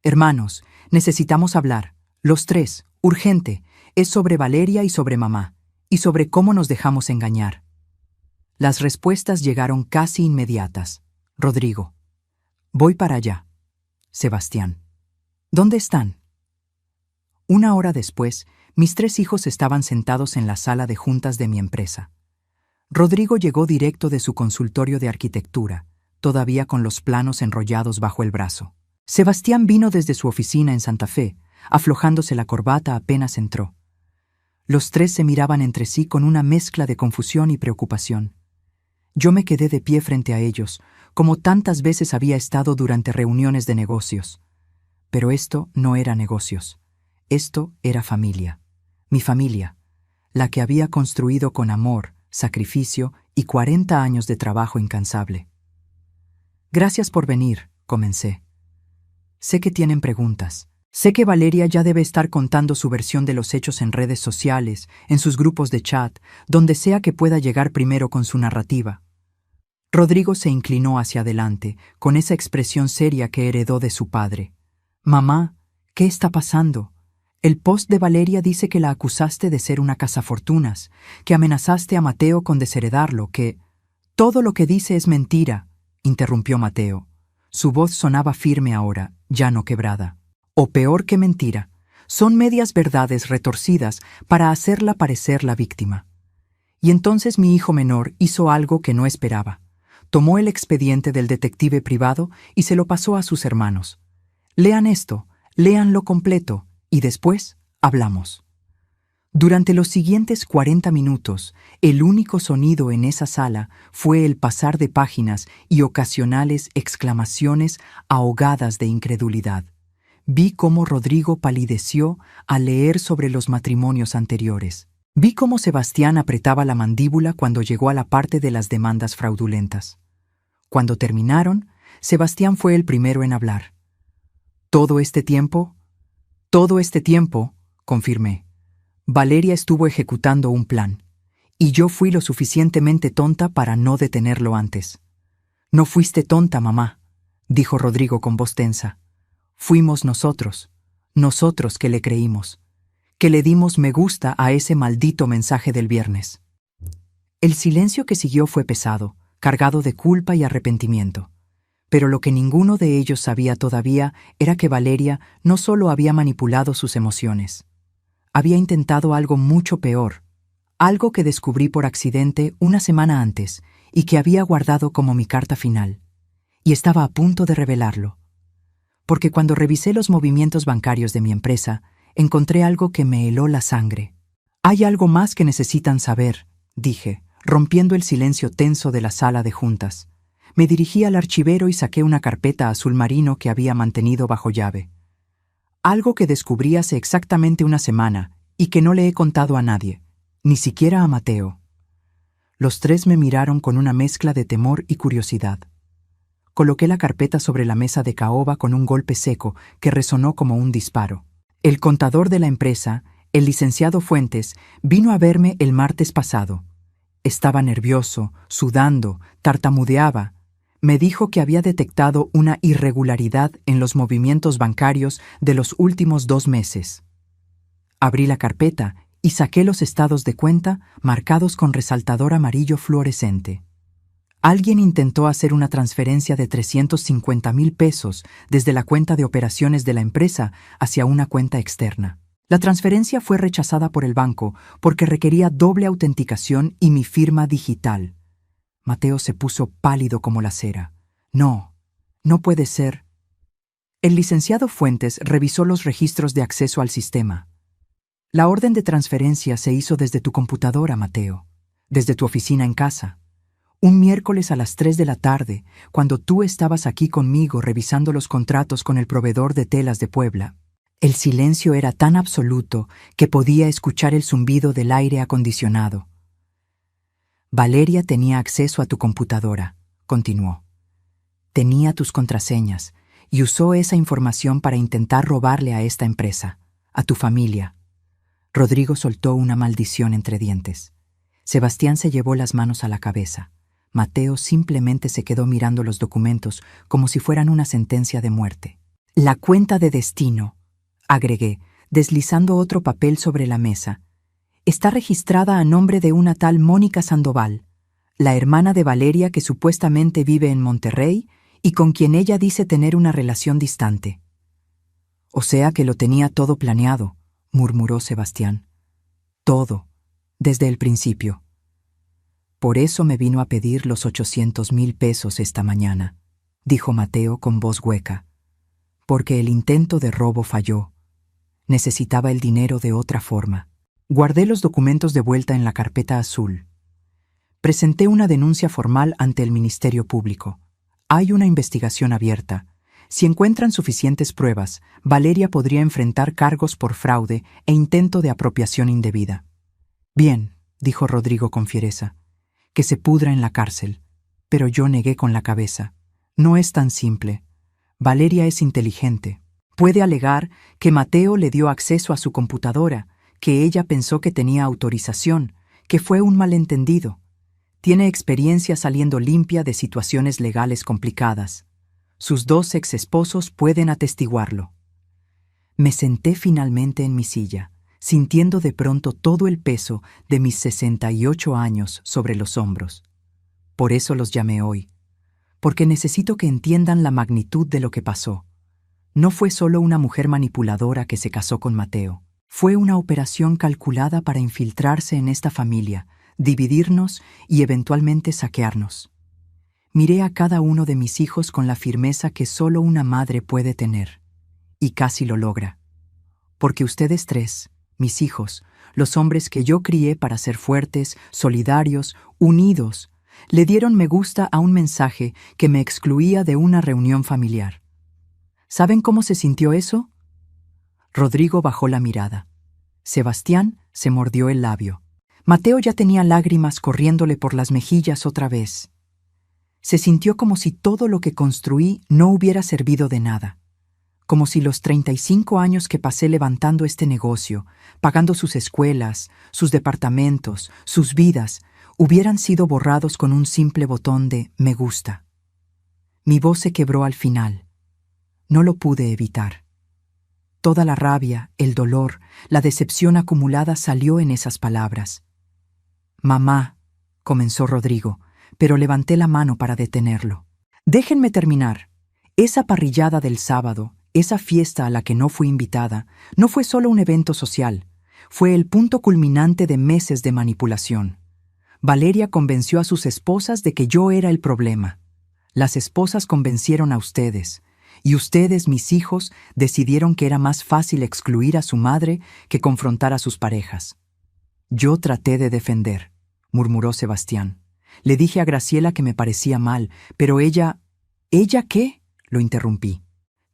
Hermanos, necesitamos hablar. Los tres, urgente. Es sobre Valeria y sobre mamá, y sobre cómo nos dejamos engañar. Las respuestas llegaron casi inmediatas. Rodrigo. Voy para allá. Sebastián. ¿Dónde están? Una hora después, mis 3 hijos estaban sentados en la sala de juntas de mi empresa. Rodrigo llegó directo de su consultorio de arquitectura, todavía con los planos enrollados bajo el brazo. Sebastián vino desde su oficina en Santa Fe, aflojándose la corbata apenas entró. Los 3 se miraban entre sí con una mezcla de confusión y preocupación. Yo me quedé de pie frente a ellos, como tantas veces había estado durante reuniones de negocios. Pero esto no era negocios. Esto era familia. Mi familia, la que había construido con amor, sacrificio y 40 años de trabajo incansable. Gracias por venir, comencé. Sé que tienen preguntas. Sé que Valeria ya debe estar contando su versión de los hechos en redes sociales, en sus grupos de chat, donde sea que pueda llegar primero con su narrativa. Rodrigo se inclinó hacia adelante, con esa expresión seria que heredó de su padre. Mamá, ¿qué está pasando? El post de Valeria dice que la acusaste de ser una cazafortunas, que amenazaste a Mateo con desheredarlo, que... Todo lo que dice es mentira, interrumpió Mateo. Su voz sonaba firme ahora, ya no quebrada. O peor que mentira, son medias verdades retorcidas para hacerla parecer la víctima. Y entonces mi hijo menor hizo algo que no esperaba. Tomó el expediente del detective privado y se lo pasó a sus hermanos. Lean esto, léanlo completo, y después hablamos. Durante los siguientes 40 minutos, el único sonido en esa sala fue el pasar de páginas y ocasionales exclamaciones ahogadas de incredulidad. Vi cómo Rodrigo palideció al leer sobre los matrimonios anteriores. Vi cómo Sebastián apretaba la mandíbula cuando llegó a la parte de las demandas fraudulentas. Cuando terminaron, Sebastián fue el primero en hablar. Todo este tiempo, confirmé. Valeria estuvo ejecutando un plan, y yo fui lo suficientemente tonta para no detenerlo antes. No fuiste tonta, mamá, dijo Rodrigo con voz tensa. Fuimos nosotros que le creímos, que le dimos me gusta a ese maldito mensaje del viernes. El silencio que siguió fue pesado, cargado de culpa y arrepentimiento. Pero lo que ninguno de ellos sabía todavía era que Valeria no solo había manipulado sus emociones. Había intentado algo mucho peor, algo que descubrí por accidente una semana antes y que había guardado como mi carta final. Y estaba a punto de revelarlo. Porque cuando revisé los movimientos bancarios de mi empresa, encontré algo que me heló la sangre. Hay algo más que necesitan saber, dije, rompiendo el silencio tenso de la sala de juntas. Me dirigí al archivero y saqué una carpeta azul marino que había mantenido bajo llave. Algo que descubrí hace exactamente una semana y que no le he contado a nadie, ni siquiera a Mateo. Los 3 me miraron con una mezcla de temor y curiosidad. Coloqué la carpeta sobre la mesa de caoba con un golpe seco que resonó como un disparo. El contador de la empresa, El licenciado Fuentes vino a verme el martes pasado. Estaba nervioso, sudando, tartamudeaba. Me dijo que había detectado una irregularidad en los movimientos bancarios de los últimos 2 meses. Abrí la carpeta y saqué los estados de cuenta marcados con resaltador amarillo fluorescente. Alguien intentó hacer una transferencia de 350,000 pesos desde la cuenta de operaciones de la empresa hacia una cuenta externa. La transferencia fue rechazada por el banco porque requería doble autenticación y mi firma digital. Mateo se puso pálido como la cera. No puede ser. El licenciado Fuentes revisó los registros de acceso al sistema. La orden de transferencia se hizo desde tu computadora, Mateo, desde tu oficina en casa. Un miércoles a las 3 de la tarde, cuando tú estabas aquí conmigo revisando los contratos con el proveedor de telas de Puebla. El silencio era tan absoluto que podía escuchar el zumbido del aire acondicionado. Valeria tenía acceso a tu computadora, continuó. Tenía tus contraseñas y usó esa información para intentar robarle a esta empresa, a tu familia. Rodrigo soltó una maldición entre dientes. Sebastián se llevó las manos a la cabeza. Mateo simplemente se quedó mirando los documentos como si fueran una sentencia de muerte. La cuenta de destino, agregué, deslizando otro papel sobre la mesa, está registrada a nombre de una tal Mónica Sandoval, la hermana de Valeria que supuestamente vive en Monterrey y con quien ella dice tener una relación distante. O sea que lo tenía todo planeado, murmuró Sebastián. Todo, desde el principio. Por eso me vino a pedir los 800,000 pesos esta mañana, dijo Mateo con voz hueca. Porque el intento de robo falló. Necesitaba el dinero de otra forma. Guardé los documentos de vuelta en la carpeta azul. Presenté una denuncia formal ante el Ministerio Público. Hay una investigación abierta. Si encuentran suficientes pruebas, Valeria podría enfrentar cargos por fraude e intento de apropiación indebida. Bien, dijo Rodrigo con fiereza, que se pudra en la cárcel. Pero yo negué con la cabeza. No es tan simple. Valeria es inteligente. Puede alegar que Mateo le dio acceso a su computadora, que ella pensó que tenía autorización, que fue un malentendido. Tiene experiencia saliendo limpia de situaciones legales complicadas. Sus 2 exesposos pueden atestiguarlo. Me senté finalmente en mi silla, sintiendo de pronto todo el peso de mis 68 años sobre los hombros. Por eso los llamé hoy, porque necesito que entiendan la magnitud de lo que pasó. No fue solo una mujer manipuladora que se casó con Mateo. Fue una operación calculada para infiltrarse en esta familia, dividirnos y eventualmente saquearnos. Miré a cada uno de mis hijos con la firmeza que solo una madre puede tener. Y casi lo logra. Porque ustedes 3, mis hijos, los hombres que yo crié para ser fuertes, solidarios, unidos, le dieron me gusta a un mensaje que me excluía de una reunión familiar. ¿Saben cómo se sintió eso? Rodrigo bajó la mirada. Sebastián se mordió el labio. Mateo ya tenía lágrimas corriéndole por las mejillas otra vez. Se sintió como si todo lo que construí no hubiera servido de nada. Como si los 35 años que pasé levantando este negocio, pagando sus escuelas, sus departamentos, sus vidas, hubieran sido borrados con un simple botón de me gusta. Mi voz se quebró al final. No lo pude evitar. Toda la rabia, el dolor, la decepción acumulada salió en esas palabras. Mamá, comenzó Rodrigo, pero levanté la mano para detenerlo. Déjenme terminar. Esa parrillada del sábado, esa fiesta a la que no fui invitada, no fue solo un evento social, fue el punto culminante de meses de manipulación. Valeria convenció a sus esposas de que yo era el problema. Las esposas convencieron a ustedes, y ustedes, mis hijos, decidieron que era más fácil excluir a su madre que confrontar a sus parejas. Yo traté de defender, murmuró Sebastián. Le dije a Graciela que me parecía mal, pero ella... ¿Ella qué? Lo interrumpí.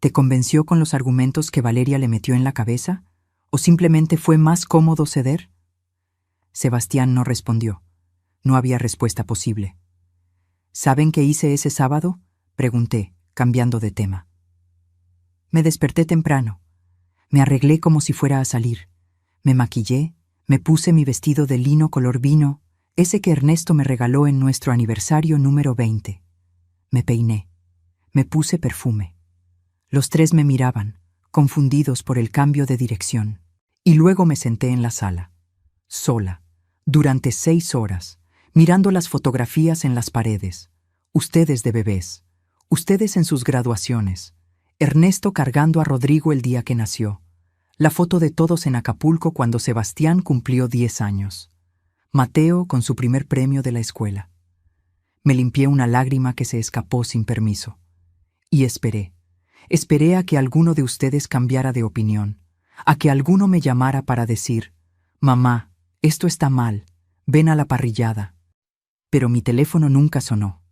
¿Te convenció con los argumentos que Valeria le metió en la cabeza? ¿O simplemente fue más cómodo ceder? Sebastián no respondió. No había respuesta posible. ¿Saben qué hice ese sábado? Pregunté, cambiando de tema. Me desperté temprano. Me arreglé como si fuera a salir. Me maquillé, me puse mi vestido de lino color vino, ese que Ernesto me regaló en nuestro aniversario número 20. Me peiné, me puse perfume. Los tres me miraban, confundidos por el cambio de dirección. Y luego me senté en la sala, sola, durante 6 horas, mirando las fotografías en las paredes. Ustedes de bebés, ustedes en sus graduaciones, Ernesto cargando a Rodrigo el día que nació, la foto de todos en Acapulco cuando Sebastián cumplió 10 años, Mateo con su primer premio de la escuela. Me limpié una lágrima que se escapó sin permiso. Y esperé a que alguno de ustedes cambiara de opinión, a que alguno me llamara para decir, «Mamá, esto está mal, ven a la parrillada». Pero mi teléfono nunca sonó.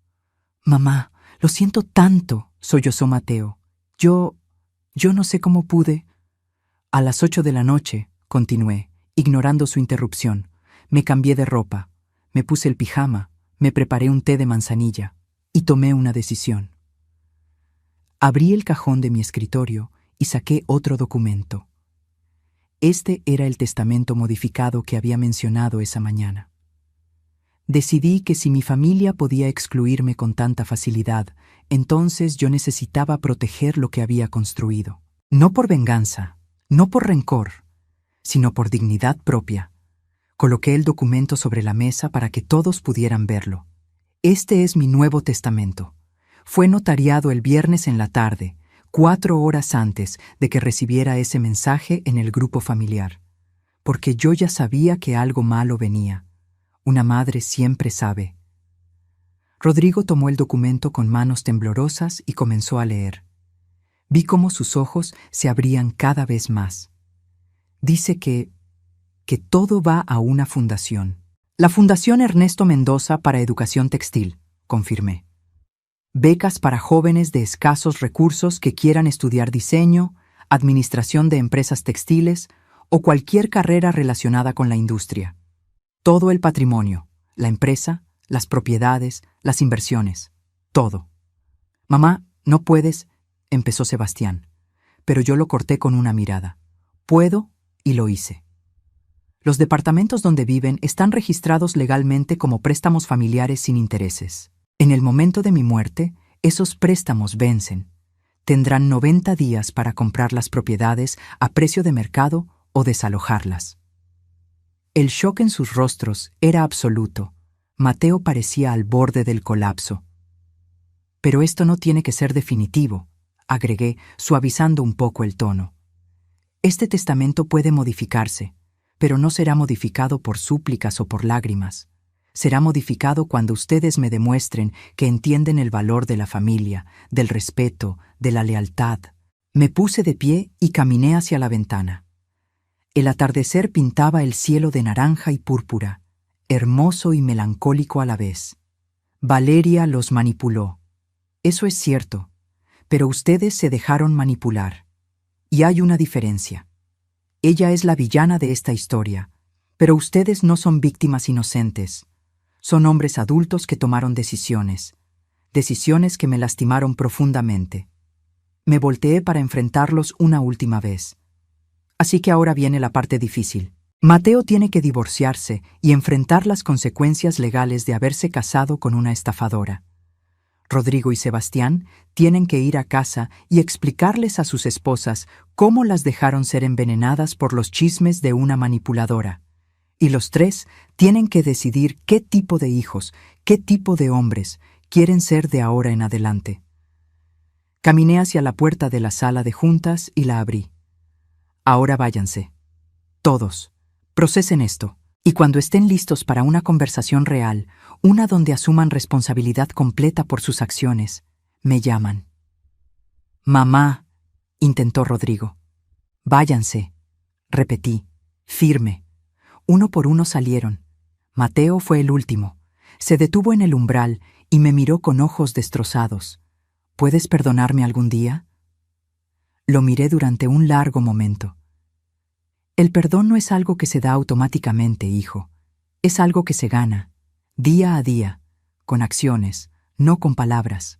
«Mamá, lo siento tanto», sollozó Mateo. Yo no sé cómo pude». A las 8 de la noche, continué, ignorando su interrupción, me cambié de ropa, me puse el pijama, me preparé un té de manzanilla y tomé una decisión. Abrí el cajón de mi escritorio y saqué otro documento. Este era el testamento modificado que había mencionado esa mañana. Decidí que si mi familia podía excluirme con tanta facilidad, entonces yo necesitaba proteger lo que había construido. No por venganza, no por rencor, sino por dignidad propia. Coloqué el documento sobre la mesa para que todos pudieran verlo. Este es mi nuevo testamento. Fue notariado el viernes en la tarde, 4 horas antes de que recibiera ese mensaje en el grupo familiar, porque yo ya sabía que algo malo venía. Una madre siempre sabe. Rodrigo tomó el documento con manos temblorosas y comenzó a leer. Vi cómo sus ojos se abrían cada vez más. Dice que todo va a una fundación. La Fundación Ernesto Mendoza para Educación Textil, confirmé. Becas para jóvenes de escasos recursos que quieran estudiar diseño, administración de empresas textiles o cualquier carrera relacionada con la industria. Todo el patrimonio, la empresa, las propiedades, las inversiones, todo. «Mamá, no puedes», empezó Sebastián, pero yo lo corté con una mirada. «Puedo», y lo hice. Los departamentos donde viven están registrados legalmente como préstamos familiares sin intereses. En el momento de mi muerte, esos préstamos vencen. Tendrán 90 días para comprar las propiedades a precio de mercado o desalojarlas. El shock en sus rostros era absoluto. Mateo parecía al borde del colapso. «Pero esto no tiene que ser definitivo», agregué, suavizando un poco el tono. «Este testamento puede modificarse, pero no será modificado por súplicas o por lágrimas. Será modificado cuando ustedes me demuestren que entienden el valor de la familia, del respeto, de la lealtad». Me puse de pie y caminé hacia la ventana. El atardecer pintaba el cielo de naranja y púrpura, hermoso y melancólico a la vez. Valeria los manipuló. Eso es cierto, pero ustedes se dejaron manipular. Y hay una diferencia. Ella es la villana de esta historia, pero ustedes no son víctimas inocentes. Son hombres adultos que tomaron decisiones que me lastimaron profundamente. Me volteé para enfrentarlos una última vez. Así que ahora viene la parte difícil. Mateo tiene que divorciarse y enfrentar las consecuencias legales de haberse casado con una estafadora. Rodrigo y Sebastián tienen que ir a casa y explicarles a sus esposas cómo las dejaron ser envenenadas por los chismes de una manipuladora. Y los tres tienen que decidir qué tipo de hijos, qué tipo de hombres quieren ser de ahora en adelante. Caminé hacia la puerta de la sala de juntas y la abrí. «Ahora váyanse. Todos. Procesen esto. Y cuando estén listos para una conversación real, una donde asuman responsabilidad completa por sus acciones, me llaman». «Mamá», intentó Rodrigo. «Váyanse», repetí, firme. Uno por uno salieron. Mateo fue el último. Se detuvo en el umbral y me miró con ojos destrozados. «¿Puedes perdonarme algún día?» Lo miré durante un largo momento. «El perdón no es algo que se da automáticamente, hijo. Es algo que se gana, día a día, con acciones, no con palabras».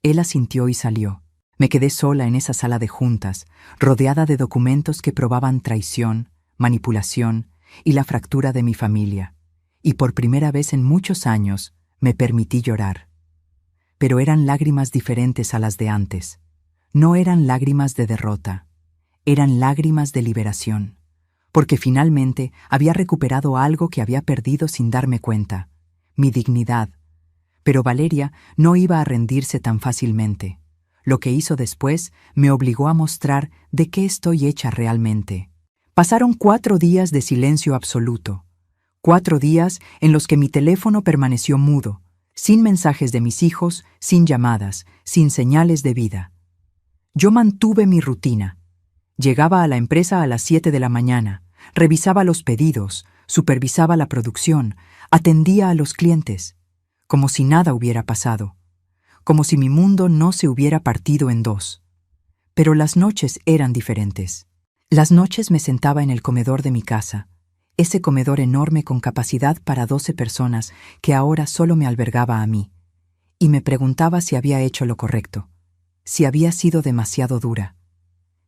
Él asintió y salió. Me quedé sola en esa sala de juntas, rodeada de documentos que probaban traición, manipulación y la fractura de mi familia, y por primera vez en muchos años me permití llorar. Pero eran lágrimas diferentes a las de antes. No eran lágrimas de derrota, eran lágrimas de liberación, porque finalmente había recuperado algo que había perdido sin darme cuenta, mi dignidad. Pero Valeria no iba a rendirse tan fácilmente. Lo que hizo después me obligó a mostrar de qué estoy hecha realmente. Pasaron 4 días de silencio absoluto. 4 días en los que mi teléfono permaneció mudo, sin mensajes de mis hijos, sin llamadas, sin señales de vida. Yo mantuve mi rutina. Llegaba a la empresa a las 7 de la mañana, revisaba los pedidos, supervisaba la producción, atendía a los clientes, como si nada hubiera pasado, como si mi mundo no se hubiera partido en dos. Pero las noches eran diferentes. Las noches me sentaba en el comedor de mi casa, ese comedor enorme con capacidad para 12 personas que ahora solo me albergaba a mí, y me preguntaba si había hecho lo correcto, si había sido demasiado dura,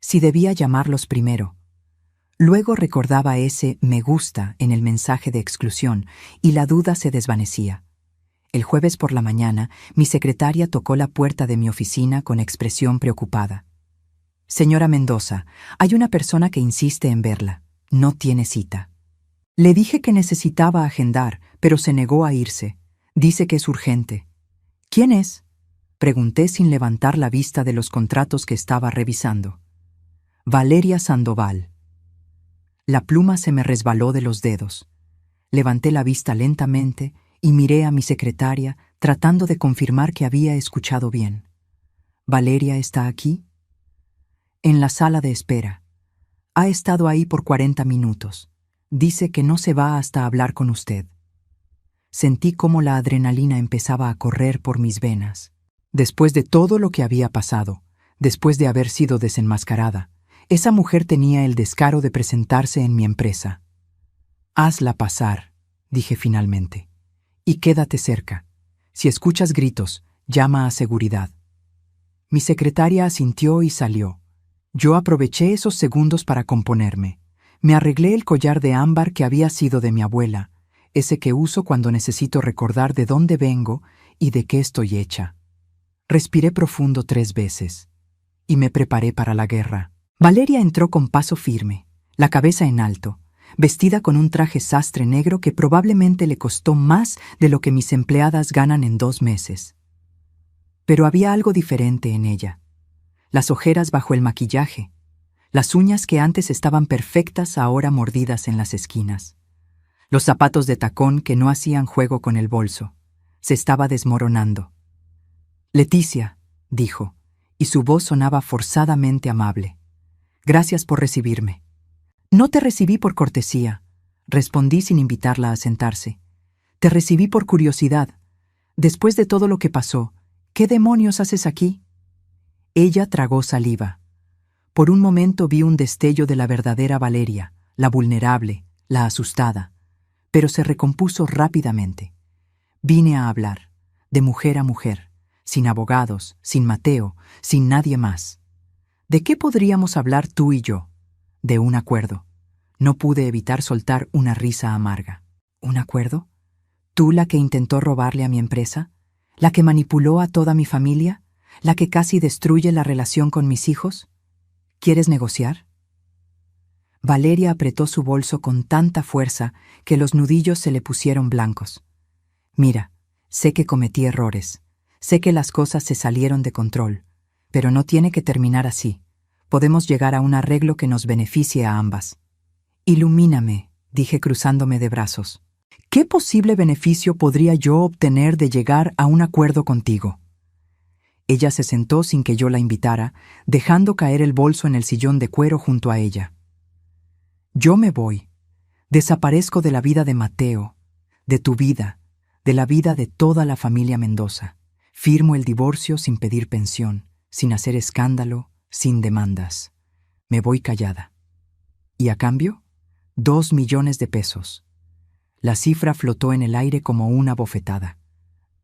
si debía llamarlos primero. Luego recordaba ese me gusta en el mensaje de exclusión y la duda se desvanecía. El jueves por la mañana, mi secretaria tocó la puerta de mi oficina con expresión preocupada. «Señora Mendoza, hay una persona que insiste en verla. No tiene cita». Le dije que necesitaba agendar, pero se negó a irse. Dice que es urgente. «¿Quién es?», pregunté sin levantar la vista de los contratos que estaba revisando. «Valeria Sandoval». La pluma se me resbaló de los dedos. Levanté la vista lentamente y miré a mi secretaria tratando de confirmar que había escuchado bien. «¿Valeria está aquí?» «En la sala de espera. Ha estado ahí por 40 minutos. Dice que no se va hasta hablar con usted». Sentí cómo la adrenalina empezaba a correr por mis venas. Después de todo lo que había pasado, después de haber sido desenmascarada, esa mujer tenía el descaro de presentarse en mi empresa. «Hazla pasar», dije finalmente, «y quédate cerca. Si escuchas gritos, llama a seguridad». Mi secretaria asintió y salió. Yo aproveché esos segundos para componerme. Me arreglé el collar de ámbar que había sido de mi abuela, ese que uso cuando necesito recordar de dónde vengo y de qué estoy hecha. Respiré profundo 3 veces y me preparé para la guerra. Valeria entró con paso firme, la cabeza en alto, vestida con un traje sastre negro que probablemente le costó más de lo que mis empleadas ganan en 2 meses. Pero había algo diferente en ella. Las ojeras bajo el maquillaje, las uñas que antes estaban perfectas ahora mordidas en las esquinas, los zapatos de tacón que no hacían juego con el bolso. Se estaba desmoronando. «Leticia», dijo, y su voz sonaba forzadamente amable. «Gracias por recibirme». «No te recibí por cortesía», respondí sin invitarla a sentarse. «Te recibí por curiosidad. Después de todo lo que pasó, ¿qué demonios haces aquí?» Ella tragó saliva. Por un momento vi un destello de la verdadera Valeria, la vulnerable, la asustada, pero se recompuso rápidamente. Vine a hablar, de mujer a mujer, sin abogados, sin Mateo, sin nadie más. ¿De qué podríamos hablar tú y yo? De un acuerdo. No pude evitar soltar una risa amarga. ¿Un acuerdo? ¿Tú la que intentó robarle a mi empresa? ¿La que manipuló a toda mi familia? ¿La que casi destruye la relación con mis hijos? ¿Quieres negociar? Valeria apretó su bolso con tanta fuerza que los nudillos se le pusieron blancos. «Mira, sé que cometí errores. Sé que las cosas se salieron de control. Pero no tiene que terminar así. Podemos llegar a un arreglo que nos beneficie a ambas». «Ilumíname», dije cruzándome de brazos. «¿Qué posible beneficio podría yo obtener de llegar a un acuerdo contigo?» Ella se sentó sin que yo la invitara, dejando caer el bolso en el sillón de cuero junto a ella. «Yo me voy. Desaparezco de la vida de Mateo, de tu vida, de la vida de toda la familia Mendoza. Firmo el divorcio sin pedir pensión, sin hacer escándalo, sin demandas. Me voy callada. ¿Y a cambio? 2 millones de pesos». La cifra flotó en el aire como una bofetada.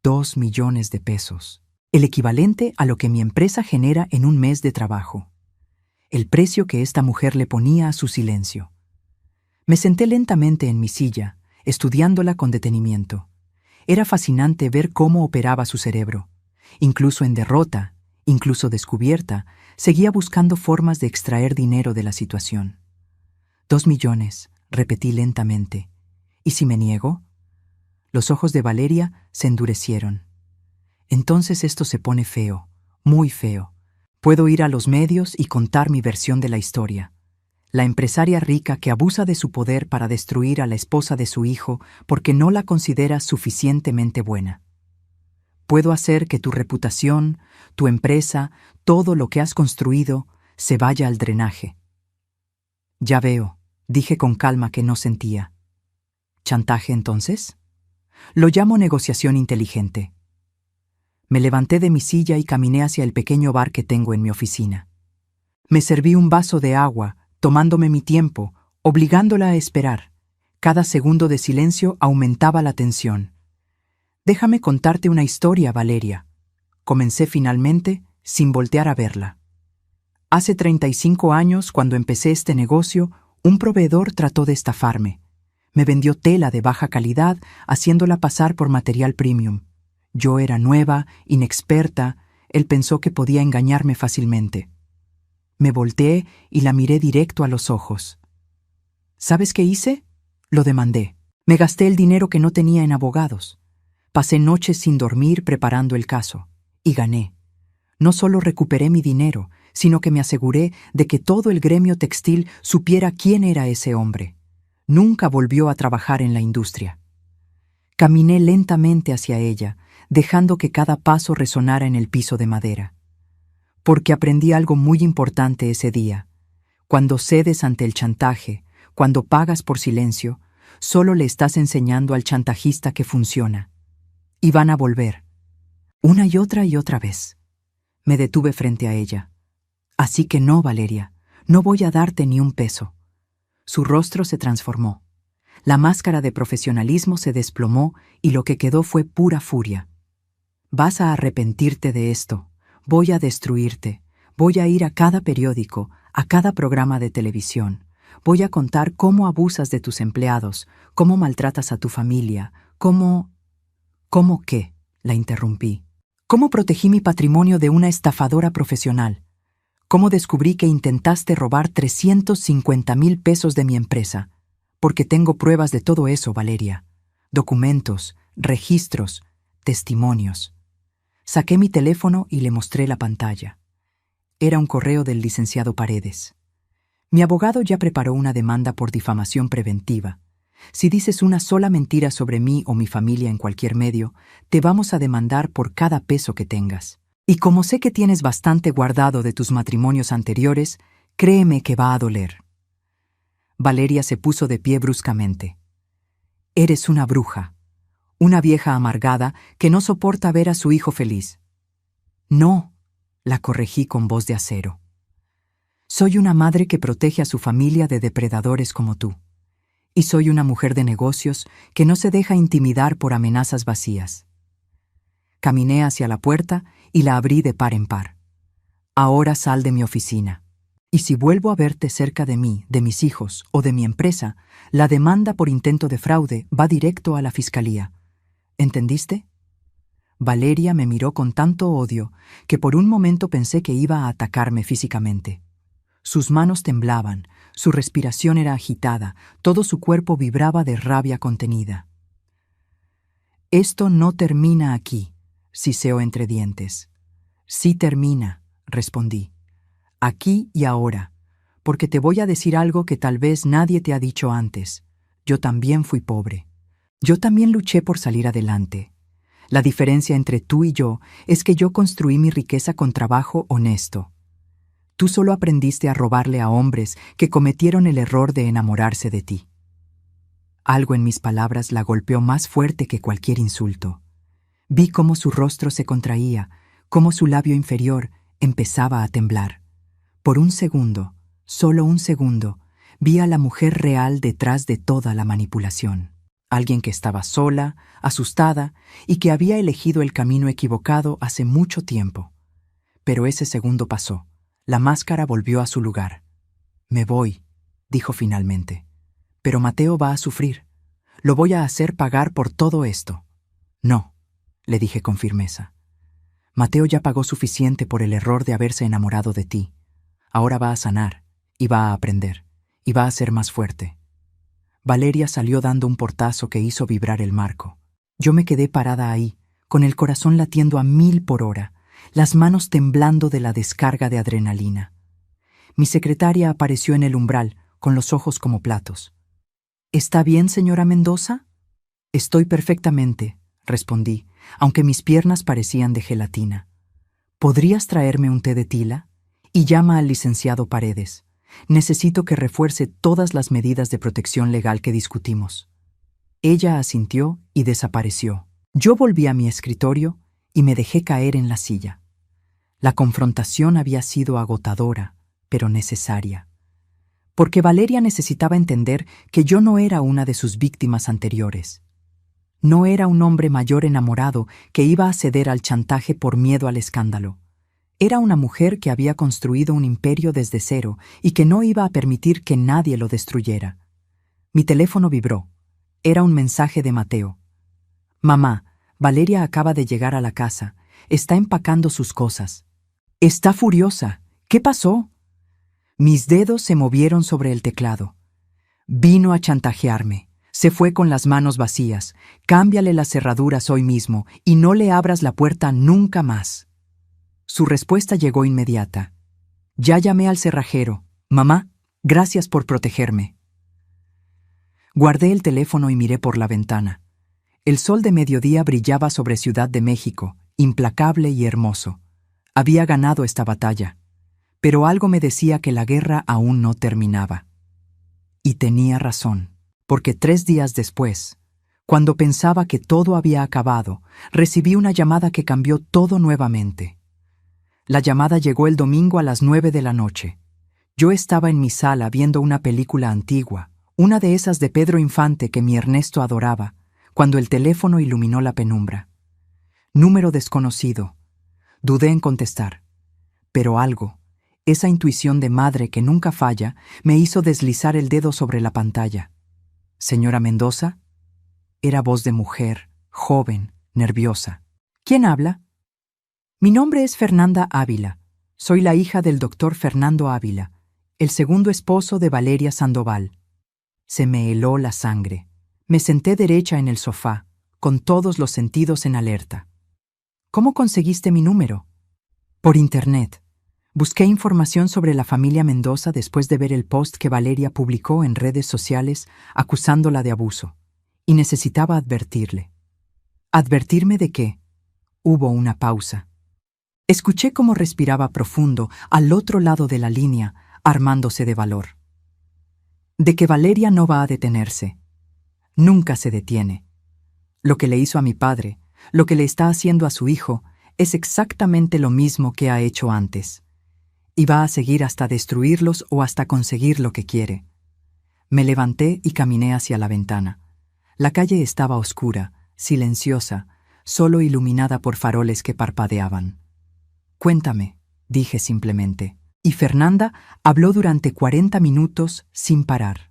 2 millones de pesos. El equivalente a lo que mi empresa genera en un mes de trabajo. El precio que esta mujer le ponía a su silencio. Me senté lentamente en mi silla, estudiándola con detenimiento. Era fascinante ver cómo operaba su cerebro. Incluso en derrota, incluso descubierta, seguía buscando formas de extraer dinero de la situación. 2 millones, repetí lentamente. ¿Y si me niego? Los ojos de Valeria se endurecieron. Entonces esto se pone feo, muy feo. Puedo ir a los medios y contar mi versión de la historia. La empresaria rica que abusa de su poder para destruir a la esposa de su hijo porque no la considera suficientemente buena. Puedo hacer que tu reputación, tu empresa, todo lo que has construido, se vaya al drenaje. Ya veo, dije con calma que no sentía. ¿Chantaje entonces? Lo llamo negociación inteligente. Me levanté de mi silla y caminé hacia el pequeño bar que tengo en mi oficina. Me serví un vaso de agua, tomándome mi tiempo, obligándola a esperar. Cada segundo de silencio aumentaba la tensión. Déjame contarte una historia, Valeria. Comencé finalmente, sin voltear a verla. Hace 35 años, cuando empecé este negocio, un proveedor trató de estafarme. Me vendió tela de baja calidad, haciéndola pasar por material premium. Yo era nueva, inexperta, él pensó que podía engañarme fácilmente. Me volteé y la miré directo a los ojos. ¿Sabes qué hice? Lo demandé. Me gasté el dinero que no tenía en abogados. Pasé noches sin dormir preparando el caso. Y gané. No solo recuperé mi dinero, sino que me aseguré de que todo el gremio textil supiera quién era ese hombre. Nunca volvió a trabajar en la industria. Caminé lentamente hacia ella, dejando que cada paso resonara en el piso de madera. Porque aprendí algo muy importante ese día. Cuando cedes ante el chantaje, cuando pagas por silencio, solo le estás enseñando al chantajista que funciona. Y van a volver. Una y otra vez. Me detuve frente a ella. Así que no, Valeria, no voy a darte ni un peso. Su rostro se transformó. La máscara de profesionalismo se desplomó y lo que quedó fue pura furia. Vas a arrepentirte de esto. Voy a destruirte. Voy a ir a cada periódico, a cada programa de televisión. Voy a contar cómo abusas de tus empleados, cómo maltratas a tu familia, cómo... ¿Cómo qué? La interrumpí. ¿Cómo protegí mi patrimonio de una estafadora profesional? ¿Cómo descubrí que intentaste robar 350,000 pesos de mi empresa? Porque tengo pruebas de todo eso, Valeria. Documentos, registros, testimonios. Saqué mi teléfono y le mostré la pantalla. Era un correo del licenciado Paredes. Mi abogado ya preparó una demanda por difamación preventiva. Si dices una sola mentira sobre mí o mi familia en cualquier medio, te vamos a demandar por cada peso que tengas. Y como sé que tienes bastante guardado de tus matrimonios anteriores, créeme que va a doler. Valeria se puso de pie bruscamente. Eres una bruja, una vieja amargada que no soporta ver a su hijo feliz. No, la corregí con voz de acero. Soy una madre que protege a su familia de depredadores como tú. Y soy una mujer de negocios que no se deja intimidar por amenazas vacías. Caminé hacia la puerta y la abrí de par en par. Ahora sal de mi oficina. Y si vuelvo a verte cerca de mí, de mis hijos o de mi empresa, la demanda por intento de fraude va directo a la fiscalía. ¿Entendiste? Valeria me miró con tanto odio que por un momento pensé que iba a atacarme físicamente. Sus manos temblaban, su respiración era agitada, todo su cuerpo vibraba de rabia contenida. Esto no termina aquí, siseó entre dientes. Sí termina, respondí. Aquí y ahora, porque te voy a decir algo que tal vez nadie te ha dicho antes. Yo también fui pobre. Yo también luché por salir adelante. La diferencia entre tú y yo es que yo construí mi riqueza con trabajo honesto. Tú solo aprendiste a robarle a hombres que cometieron el error de enamorarse de ti. Algo en mis palabras la golpeó más fuerte que cualquier insulto. Vi cómo su rostro se contraía, cómo su labio inferior empezaba a temblar. Por un segundo, solo un segundo, vi a la mujer real detrás de toda la manipulación. Alguien que estaba sola, asustada y que había elegido el camino equivocado hace mucho tiempo. Pero ese segundo pasó. La máscara volvió a su lugar. Me voy, dijo finalmente. Pero Mateo va a sufrir. Lo voy a hacer pagar por todo esto. No, le dije con firmeza. Mateo ya pagó suficiente por el error de haberse enamorado de ti. Ahora va a sanar, y va a aprender, y va a ser más fuerte. Valeria salió dando un portazo que hizo vibrar el marco. Yo me quedé parada ahí, con el corazón latiendo a 1000 por hora, las manos temblando de la descarga de adrenalina. Mi secretaria apareció en el umbral, con los ojos como platos. ¿Está bien, señora Mendoza? Estoy perfectamente, respondí, aunque mis piernas parecían de gelatina. ¿Podrías traerme un té de tila? Y llama al licenciado Paredes. Necesito que refuerce todas las medidas de protección legal que discutimos. Ella asintió y desapareció. Yo volví a mi escritorio y me dejé caer en la silla. La confrontación había sido agotadora, pero necesaria. Porque Valeria necesitaba entender que yo no era una de sus víctimas anteriores. No era un hombre mayor enamorado que iba a ceder al chantaje por miedo al escándalo. Era una mujer que había construido un imperio desde cero y que no iba a permitir que nadie lo destruyera. Mi teléfono vibró. Era un mensaje de Mateo. «Mamá, Valeria acaba de llegar a la casa. Está empacando sus cosas. Está furiosa. ¿Qué pasó?» Mis dedos se movieron sobre el teclado. Vino a chantajearme. Se fue con las manos vacías. Cámbiale las cerraduras hoy mismo y no le abras la puerta nunca más. Su respuesta llegó inmediata. Ya llamé al cerrajero. Mamá, gracias por protegerme. Guardé el teléfono y miré por la ventana. El sol de mediodía brillaba sobre Ciudad de México, implacable y hermoso. Había ganado esta batalla, pero algo me decía que la guerra aún no terminaba. Y tenía razón, porque 3 días después, cuando pensaba que todo había acabado, recibí una llamada que cambió todo nuevamente. La llamada llegó el domingo a las 9 de la noche. Yo estaba en mi sala viendo una película antigua, una de esas de Pedro Infante que mi Ernesto adoraba, cuando el teléfono iluminó la penumbra. Número desconocido. Dudé en contestar, pero algo, esa intuición de madre que nunca falla, me hizo deslizar el dedo sobre la pantalla. «¿Señora Mendoza?» Era voz de mujer, joven, nerviosa. «¿Quién habla?» «Mi nombre es Fernanda Ávila. Soy la hija del doctor Fernando Ávila, el segundo esposo de Valeria Sandoval». Se me heló la sangre. Me senté derecha en el sofá, con todos los sentidos en alerta. «¿Cómo conseguiste mi número?» «Por internet. Busqué información sobre la familia Mendoza después de ver el post que Valeria publicó en redes sociales acusándola de abuso, y necesitaba advertirle». «¿Advertirme de qué?» Hubo una pausa. Escuché cómo respiraba profundo al otro lado de la línea, armándose de valor. «De que Valeria no va a detenerse. Nunca se detiene. Lo que le hizo a mi padre, lo que le está haciendo a su hijo, es exactamente lo mismo que ha hecho antes. Y va a seguir hasta destruirlos o hasta conseguir lo que quiere». Me levanté y caminé hacia la ventana. La calle estaba oscura, silenciosa, solo iluminada por faroles que parpadeaban. «Cuéntame», dije simplemente, y Fernanda habló durante 40 minutos sin parar.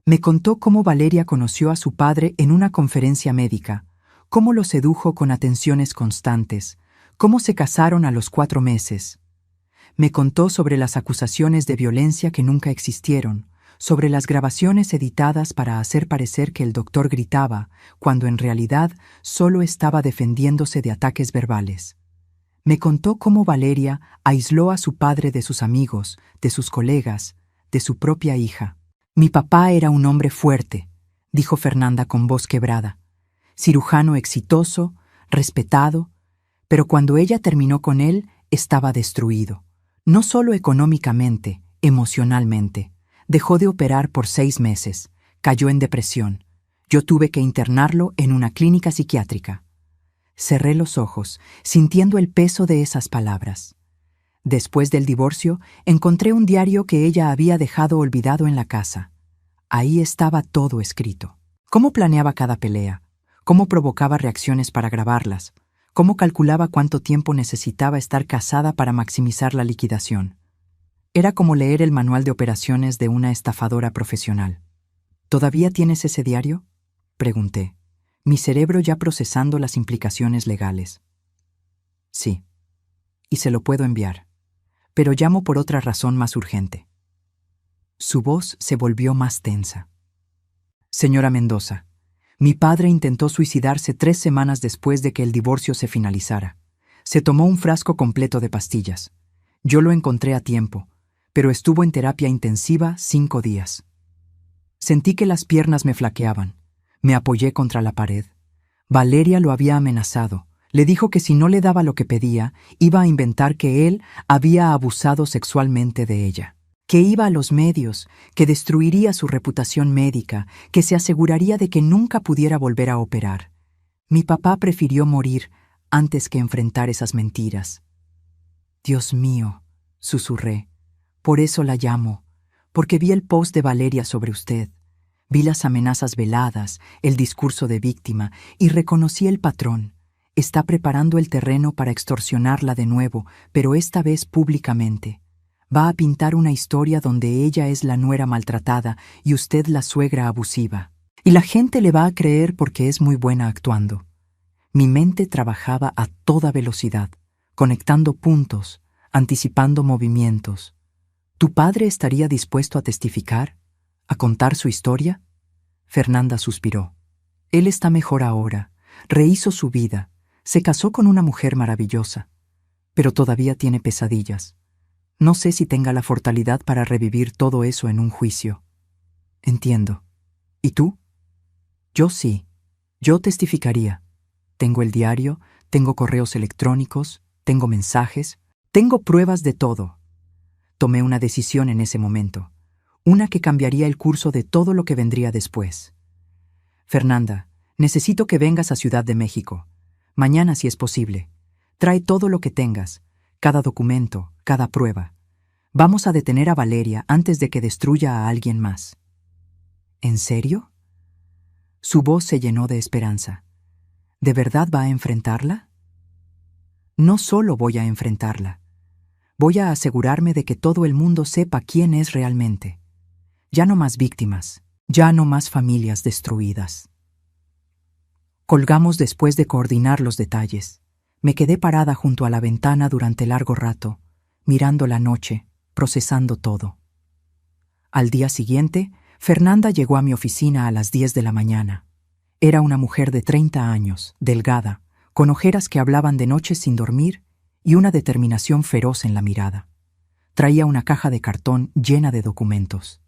Me contó cómo Valeria conoció a su padre en una conferencia médica, cómo lo sedujo con atenciones constantes, cómo se casaron a los 4 meses. Me contó sobre las acusaciones de violencia que nunca existieron, sobre las grabaciones editadas para hacer parecer que el doctor gritaba, cuando en realidad solo estaba defendiéndose de ataques verbales. Me contó cómo Valeria aisló a su padre de sus amigos, de sus colegas, de su propia hija. «Mi papá era un hombre fuerte», dijo Fernanda con voz quebrada. «Cirujano exitoso, respetado, pero cuando ella terminó con él, estaba destruido. No solo económicamente, emocionalmente. Dejó de operar por 6 meses. Cayó en depresión. Yo tuve que internarlo en una clínica psiquiátrica». Cerré los ojos, sintiendo el peso de esas palabras. Después del divorcio, encontré un diario que ella había dejado olvidado en la casa. Ahí estaba todo escrito. Cómo planeaba cada pelea, cómo provocaba reacciones para grabarlas, cómo calculaba cuánto tiempo necesitaba estar casada para maximizar la liquidación. Era como leer el manual de operaciones de una estafadora profesional. ¿Todavía tienes ese diario?, pregunté, mi cerebro ya procesando las implicaciones legales. Sí, y se lo puedo enviar, pero llamo por otra razón más urgente. Su voz se volvió más tensa. Señora Mendoza, mi padre intentó suicidarse 3 semanas después de que el divorcio se finalizara. Se tomó un frasco completo de pastillas. Yo lo encontré a tiempo, pero estuvo en terapia intensiva 5 días. Sentí que las piernas me flaqueaban. Me apoyé contra la pared. Valeria lo había amenazado. Le dijo que si no le daba lo que pedía, iba a inventar que él había abusado sexualmente de ella, que iba a los medios, que destruiría su reputación médica, que se aseguraría de que nunca pudiera volver a operar. Mi papá prefirió morir antes que enfrentar esas mentiras. Dios mío, susurré, por eso la llamo, porque vi el post de Valeria sobre usted. Vi las amenazas veladas, el discurso de víctima, y reconocí el patrón. Está preparando el terreno para extorsionarla de nuevo, pero esta vez públicamente. Va a pintar una historia donde ella es la nuera maltratada y usted la suegra abusiva. Y la gente le va a creer porque es muy buena actuando. Mi mente trabajaba a toda velocidad, conectando puntos, anticipando movimientos. ¿Tu padre estaría dispuesto a testificar? ¿A contar su historia? Fernanda suspiró. Él está mejor ahora, rehizo su vida, se casó con una mujer maravillosa, pero todavía tiene pesadillas. No sé si tenga la fortalidad para revivir todo eso en un juicio. Entiendo. ¿Y tú? Yo sí. Yo testificaría. Tengo el diario, tengo correos electrónicos, tengo mensajes, tengo pruebas de todo. Tomé una decisión en ese momento, una que cambiaría el curso de todo lo que vendría después. Fernanda, necesito que vengas a Ciudad de México. Mañana, si es posible. Trae todo lo que tengas, cada documento, cada prueba. Vamos a detener a Valeria antes de que destruya a alguien más. ¿En serio? Su voz se llenó de esperanza. ¿De verdad va a enfrentarla? No solo voy a enfrentarla. Voy a asegurarme de que todo el mundo sepa quién es realmente. Ya no más víctimas, ya no más familias destruidas. Colgamos después de coordinar los detalles. Me quedé parada junto a la ventana durante largo rato, mirando la noche, procesando todo. Al día siguiente, Fernanda llegó a mi oficina a las 10 de la mañana. Era una mujer de 30 años, delgada, con ojeras que hablaban de noches sin dormir y una determinación feroz en la mirada. Traía una caja de cartón llena de documentos.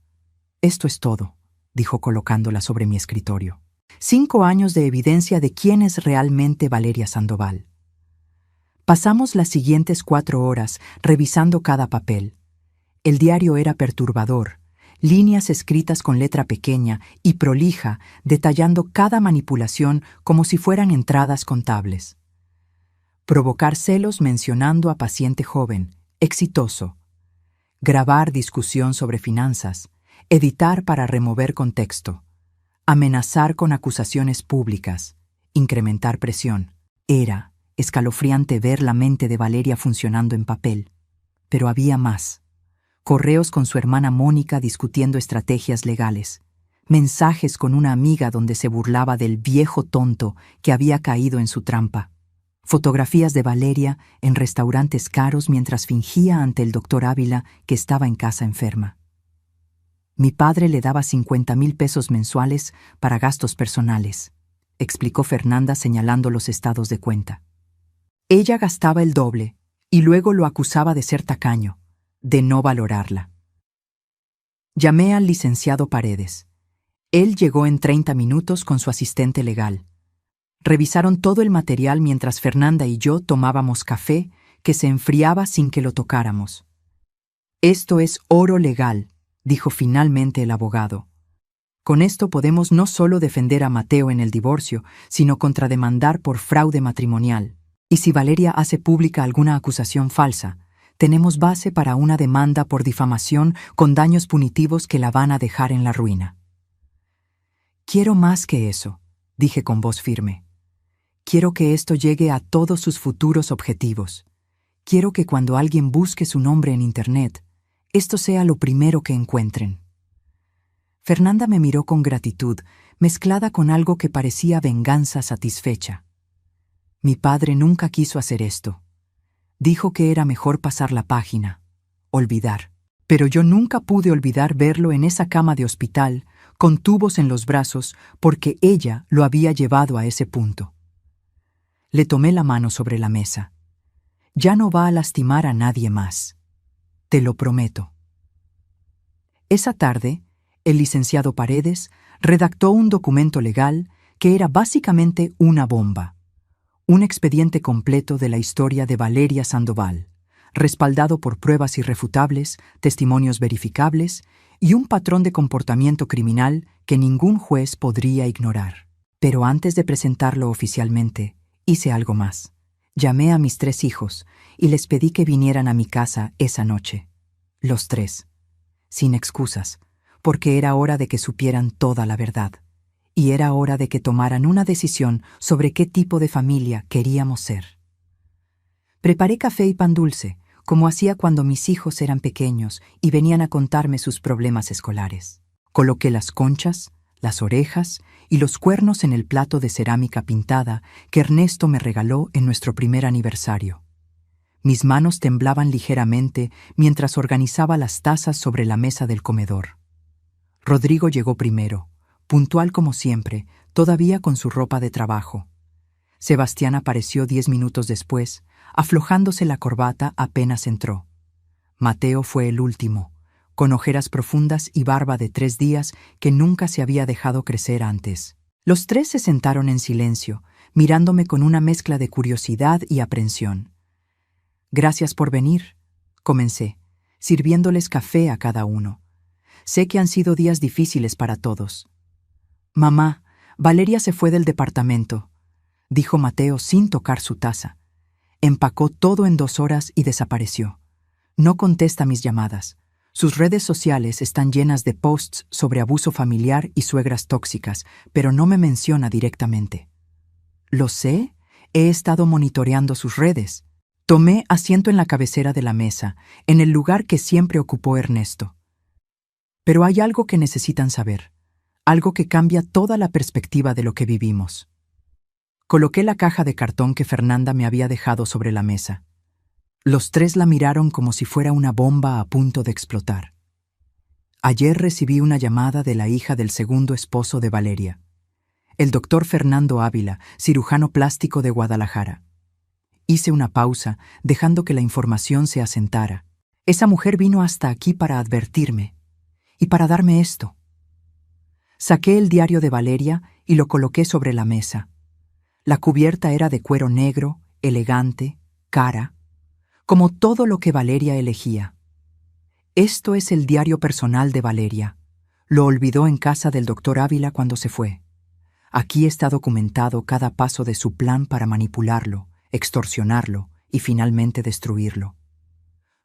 Esto es todo, dijo colocándola sobre mi escritorio. 5 años de evidencia de quién es realmente Valeria Sandoval. Pasamos las siguientes 4 horas revisando cada papel. El diario era perturbador, líneas escritas con letra pequeña y prolija, detallando cada manipulación como si fueran entradas contables. Provocar celos mencionando a paciente joven, exitoso. Grabar discusión sobre finanzas, editar para remover contexto. Amenazar con acusaciones públicas, incrementar presión. Era escalofriante ver la mente de Valeria funcionando en papel. Pero había más. Correos con su hermana Mónica discutiendo estrategias legales. Mensajes con una amiga donde se burlaba del viejo tonto que había caído en su trampa. Fotografías de Valeria en restaurantes caros mientras fingía ante el doctor Ávila que estaba en casa enferma. Mi padre le daba 50,000 pesos mensuales para gastos personales, explicó Fernanda señalando los estados de cuenta. Ella gastaba el doble y luego lo acusaba de ser tacaño, de no valorarla. Llamé al licenciado Paredes. Él llegó en 30 minutos con su asistente legal. Revisaron todo el material mientras Fernanda y yo tomábamos café que se enfriaba sin que lo tocáramos. Esto es oro legal, dijo finalmente el abogado. Con esto podemos no solo defender a Mateo en el divorcio, sino contrademandar por fraude matrimonial. Y si Valeria hace pública alguna acusación falsa, tenemos base para una demanda por difamación con daños punitivos que la van a dejar en la ruina. Quiero más que eso, dije con voz firme. Quiero que esto llegue a todos sus futuros objetivos. Quiero que cuando alguien busque su nombre en Internet, esto sea lo primero que encuentren. Fernanda me miró con gratitud, mezclada con algo que parecía venganza satisfecha. Mi padre nunca quiso hacer esto. Dijo que era mejor pasar la página, olvidar. Pero yo nunca pude olvidar verlo en esa cama de hospital, con tubos en los brazos, porque ella lo había llevado a ese punto. Le tomé la mano sobre la mesa. Ya no va a lastimar a nadie más. Te lo prometo. Esa tarde, el licenciado Paredes redactó un documento legal que era básicamente una bomba. Un expediente completo de la historia de Valeria Sandoval, respaldado por pruebas irrefutables, testimonios verificables y un patrón de comportamiento criminal que ningún juez podría ignorar. Pero antes de presentarlo oficialmente, hice algo más. Llamé a mis 3 hijos y les pedí que vinieran a mi casa esa noche. Los 3. Sin excusas, porque era hora de que supieran toda la verdad. Y era hora de que tomaran una decisión sobre qué tipo de familia queríamos ser. Preparé café y pan dulce, como hacía cuando mis hijos eran pequeños y venían a contarme sus problemas escolares. Coloqué las conchas, las orejas y los cuernos en el plato de cerámica pintada que Ernesto me regaló en nuestro primer aniversario. Mis manos temblaban ligeramente mientras organizaba las tazas sobre la mesa del comedor. Rodrigo llegó primero, puntual como siempre, todavía con su ropa de trabajo. Sebastián apareció 10 minutos después, aflojándose la corbata apenas entró. Mateo fue el último, con ojeras profundas y barba de 3 días que nunca se había dejado crecer antes. Los 3 se sentaron en silencio, mirándome con una mezcla de curiosidad y aprensión. «Gracias por venir», comencé, sirviéndoles café a cada uno. «Sé que han sido días difíciles para todos». «Mamá, Valeria se fue del departamento», dijo Mateo sin tocar su taza. Empacó todo en 2 horas y desapareció. No contesta mis llamadas. Sus redes sociales están llenas de posts sobre abuso familiar y suegras tóxicas, pero no me menciona directamente. Lo sé, he estado monitoreando sus redes. Tomé asiento en la cabecera de la mesa, en el lugar que siempre ocupó Ernesto. Pero hay algo que necesitan saber, algo que cambia toda la perspectiva de lo que vivimos. Coloqué la caja de cartón que Fernanda me había dejado sobre la mesa. Los 3 la miraron como si fuera una bomba a punto de explotar. Ayer recibí una llamada de la hija del segundo esposo de Valeria, el doctor Fernando Ávila, cirujano plástico de Guadalajara. Hice una pausa, dejando que la información se asentara. Esa mujer vino hasta aquí para advertirme y para darme esto. Saqué el diario de Valeria y lo coloqué sobre la mesa. La cubierta era de cuero negro, elegante, cara, como todo lo que Valeria elegía. Esto es el diario personal de Valeria. Lo olvidó en casa del doctor Ávila cuando se fue. Aquí está documentado cada paso de su plan para manipularlo, extorsionarlo y finalmente destruirlo.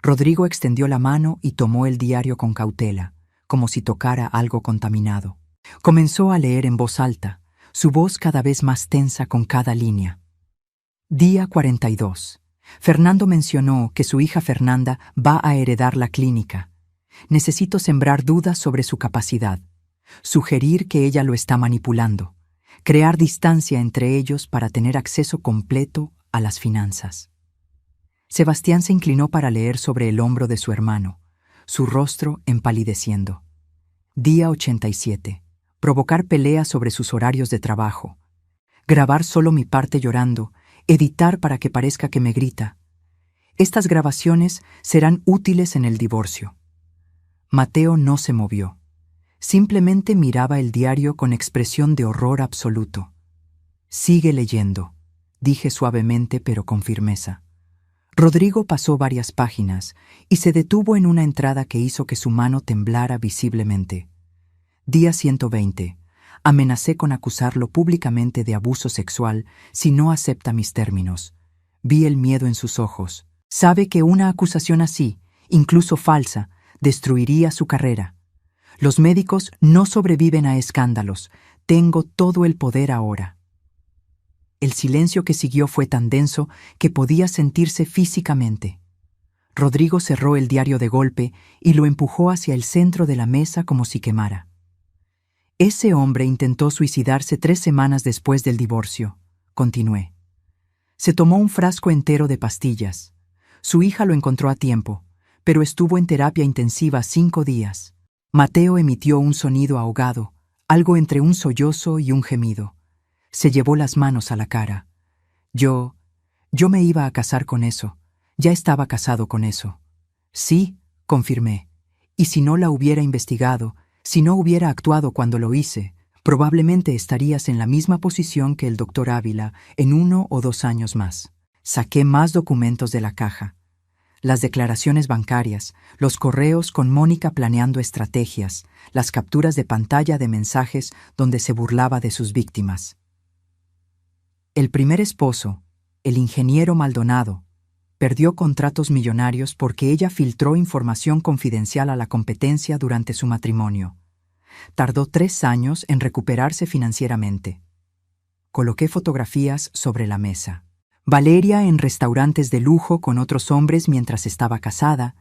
Rodrigo extendió la mano y tomó el diario con cautela, como si tocara algo contaminado. Comenzó a leer en voz alta, su voz cada vez más tensa con cada línea. Día 42. Fernando mencionó que su hija Fernanda va a heredar la clínica. Necesito sembrar dudas sobre su capacidad, sugerir que ella lo está manipulando, crear distancia entre ellos para tener acceso completo a las finanzas. Sebastián se inclinó para leer sobre el hombro de su hermano, su rostro empalideciendo. Día 87. Provocar peleas sobre sus horarios de trabajo. Grabar solo mi parte llorando, editar para que parezca que me grita. Estas grabaciones serán útiles en el divorcio. Mateo no se movió. Simplemente miraba el diario con expresión de horror absoluto. «Sigue leyendo», dije suavemente pero con firmeza. Rodrigo pasó varias páginas y se detuvo en una entrada que hizo que su mano temblara visiblemente. Día 120. Amenacé con acusarlo públicamente de abuso sexual si no acepta mis términos. Vi el miedo en sus ojos. Sabe que una acusación así, incluso falsa, destruiría su carrera. Los médicos no sobreviven a escándalos. Tengo todo el poder ahora. El silencio que siguió fue tan denso que podía sentirse físicamente. Rodrigo cerró el diario de golpe y lo empujó hacia el centro de la mesa como si quemara. Ese hombre intentó suicidarse 3 semanas después del divorcio, continué. Se tomó un frasco entero de pastillas. Su hija lo encontró a tiempo, pero estuvo en terapia intensiva 5 días. Mateo emitió un sonido ahogado, algo entre un sollozo y un gemido. Se llevó las manos a la cara. Yo me iba a casar con eso. Ya estaba casado con eso. Sí, confirmé. Y si no la hubiera investigado, si no hubiera actuado cuando lo hice, probablemente estarías en la misma posición que el doctor Ávila en 1 o 2 años más. Saqué más documentos de la caja. Las declaraciones bancarias, los correos con Mónica planeando estrategias, las capturas de pantalla de mensajes donde se burlaba de sus víctimas. El primer esposo, el ingeniero Maldonado, perdió contratos millonarios porque ella filtró información confidencial a la competencia durante su matrimonio. Tardó 3 años en recuperarse financieramente. Coloqué fotografías sobre la mesa. Valeria en restaurantes de lujo con otros hombres mientras estaba casada,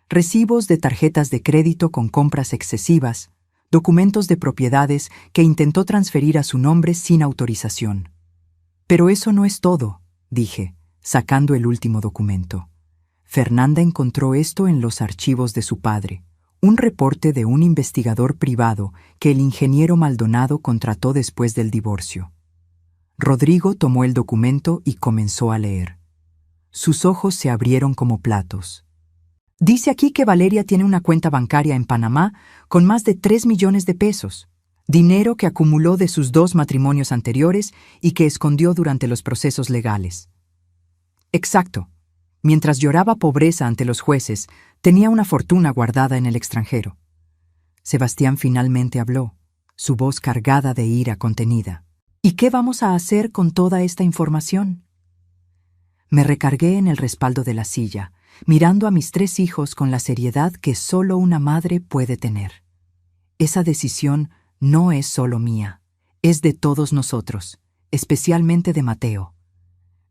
recibos de tarjetas de crédito con compras excesivas, documentos de propiedades que intentó transferir a su nombre sin autorización. Pero eso no es todo, dije, sacando el último documento. Fernanda encontró esto en los archivos de su padre, un reporte de un investigador privado que el ingeniero Maldonado contrató después del divorcio. Rodrigo tomó el documento y comenzó a leer. Sus ojos se abrieron como platos. Dice aquí que Valeria tiene una cuenta bancaria en Panamá con más de 3 millones de pesos, dinero que acumuló de sus 2 matrimonios anteriores y que escondió durante los procesos legales. Exacto. Mientras lloraba pobreza ante los jueces, tenía una fortuna guardada en el extranjero. Sebastián finalmente habló, su voz cargada de ira contenida. ¿Y qué vamos a hacer con toda esta información? Me recargué en el respaldo de la silla, mirando a mis 3 hijos con la seriedad que solo una madre puede tener. Esa decisión no es solo mía, es de todos nosotros, especialmente de Mateo.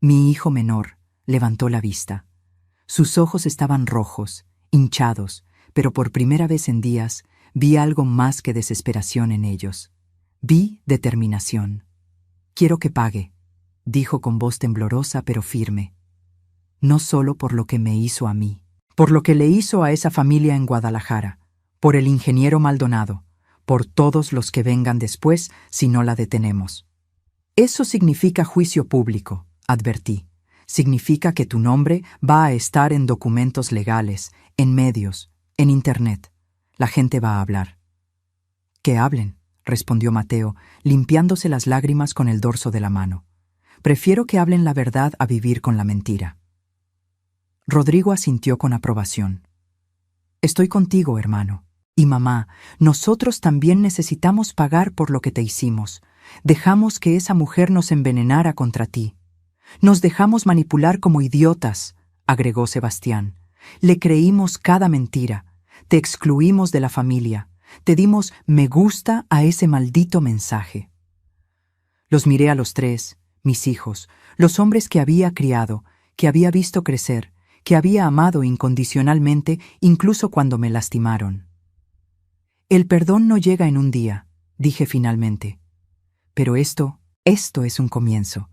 Mi hijo menor levantó la vista. Sus ojos estaban rojos, hinchados, pero por primera vez en días vi algo más que desesperación en ellos. Vi determinación. Quiero que pague, dijo con voz temblorosa pero firme. No solo por lo que me hizo a mí, por lo que le hizo a esa familia en Guadalajara, por el ingeniero Maldonado, por todos los que vengan después si no la detenemos. Eso significa juicio público, advertí. Significa que tu nombre va a estar en documentos legales, en medios, en Internet. La gente va a hablar. Que hablen, respondió Mateo, limpiándose las lágrimas con el dorso de la mano. Prefiero que hablen la verdad a vivir con la mentira. Rodrigo asintió con aprobación. Estoy contigo, hermano. Y mamá, nosotros también necesitamos pagar por lo que te hicimos. Dejamos que esa mujer nos envenenara contra ti. Nos dejamos manipular como idiotas, agregó Sebastián. Le creímos cada mentira. Te excluimos de la familia. Te dimos me gusta a ese maldito mensaje. Los miré a los 3, mis hijos, los hombres que había criado, que había visto crecer, que había amado incondicionalmente incluso cuando me lastimaron. El perdón no llega en un día, dije finalmente. Pero esto es un comienzo.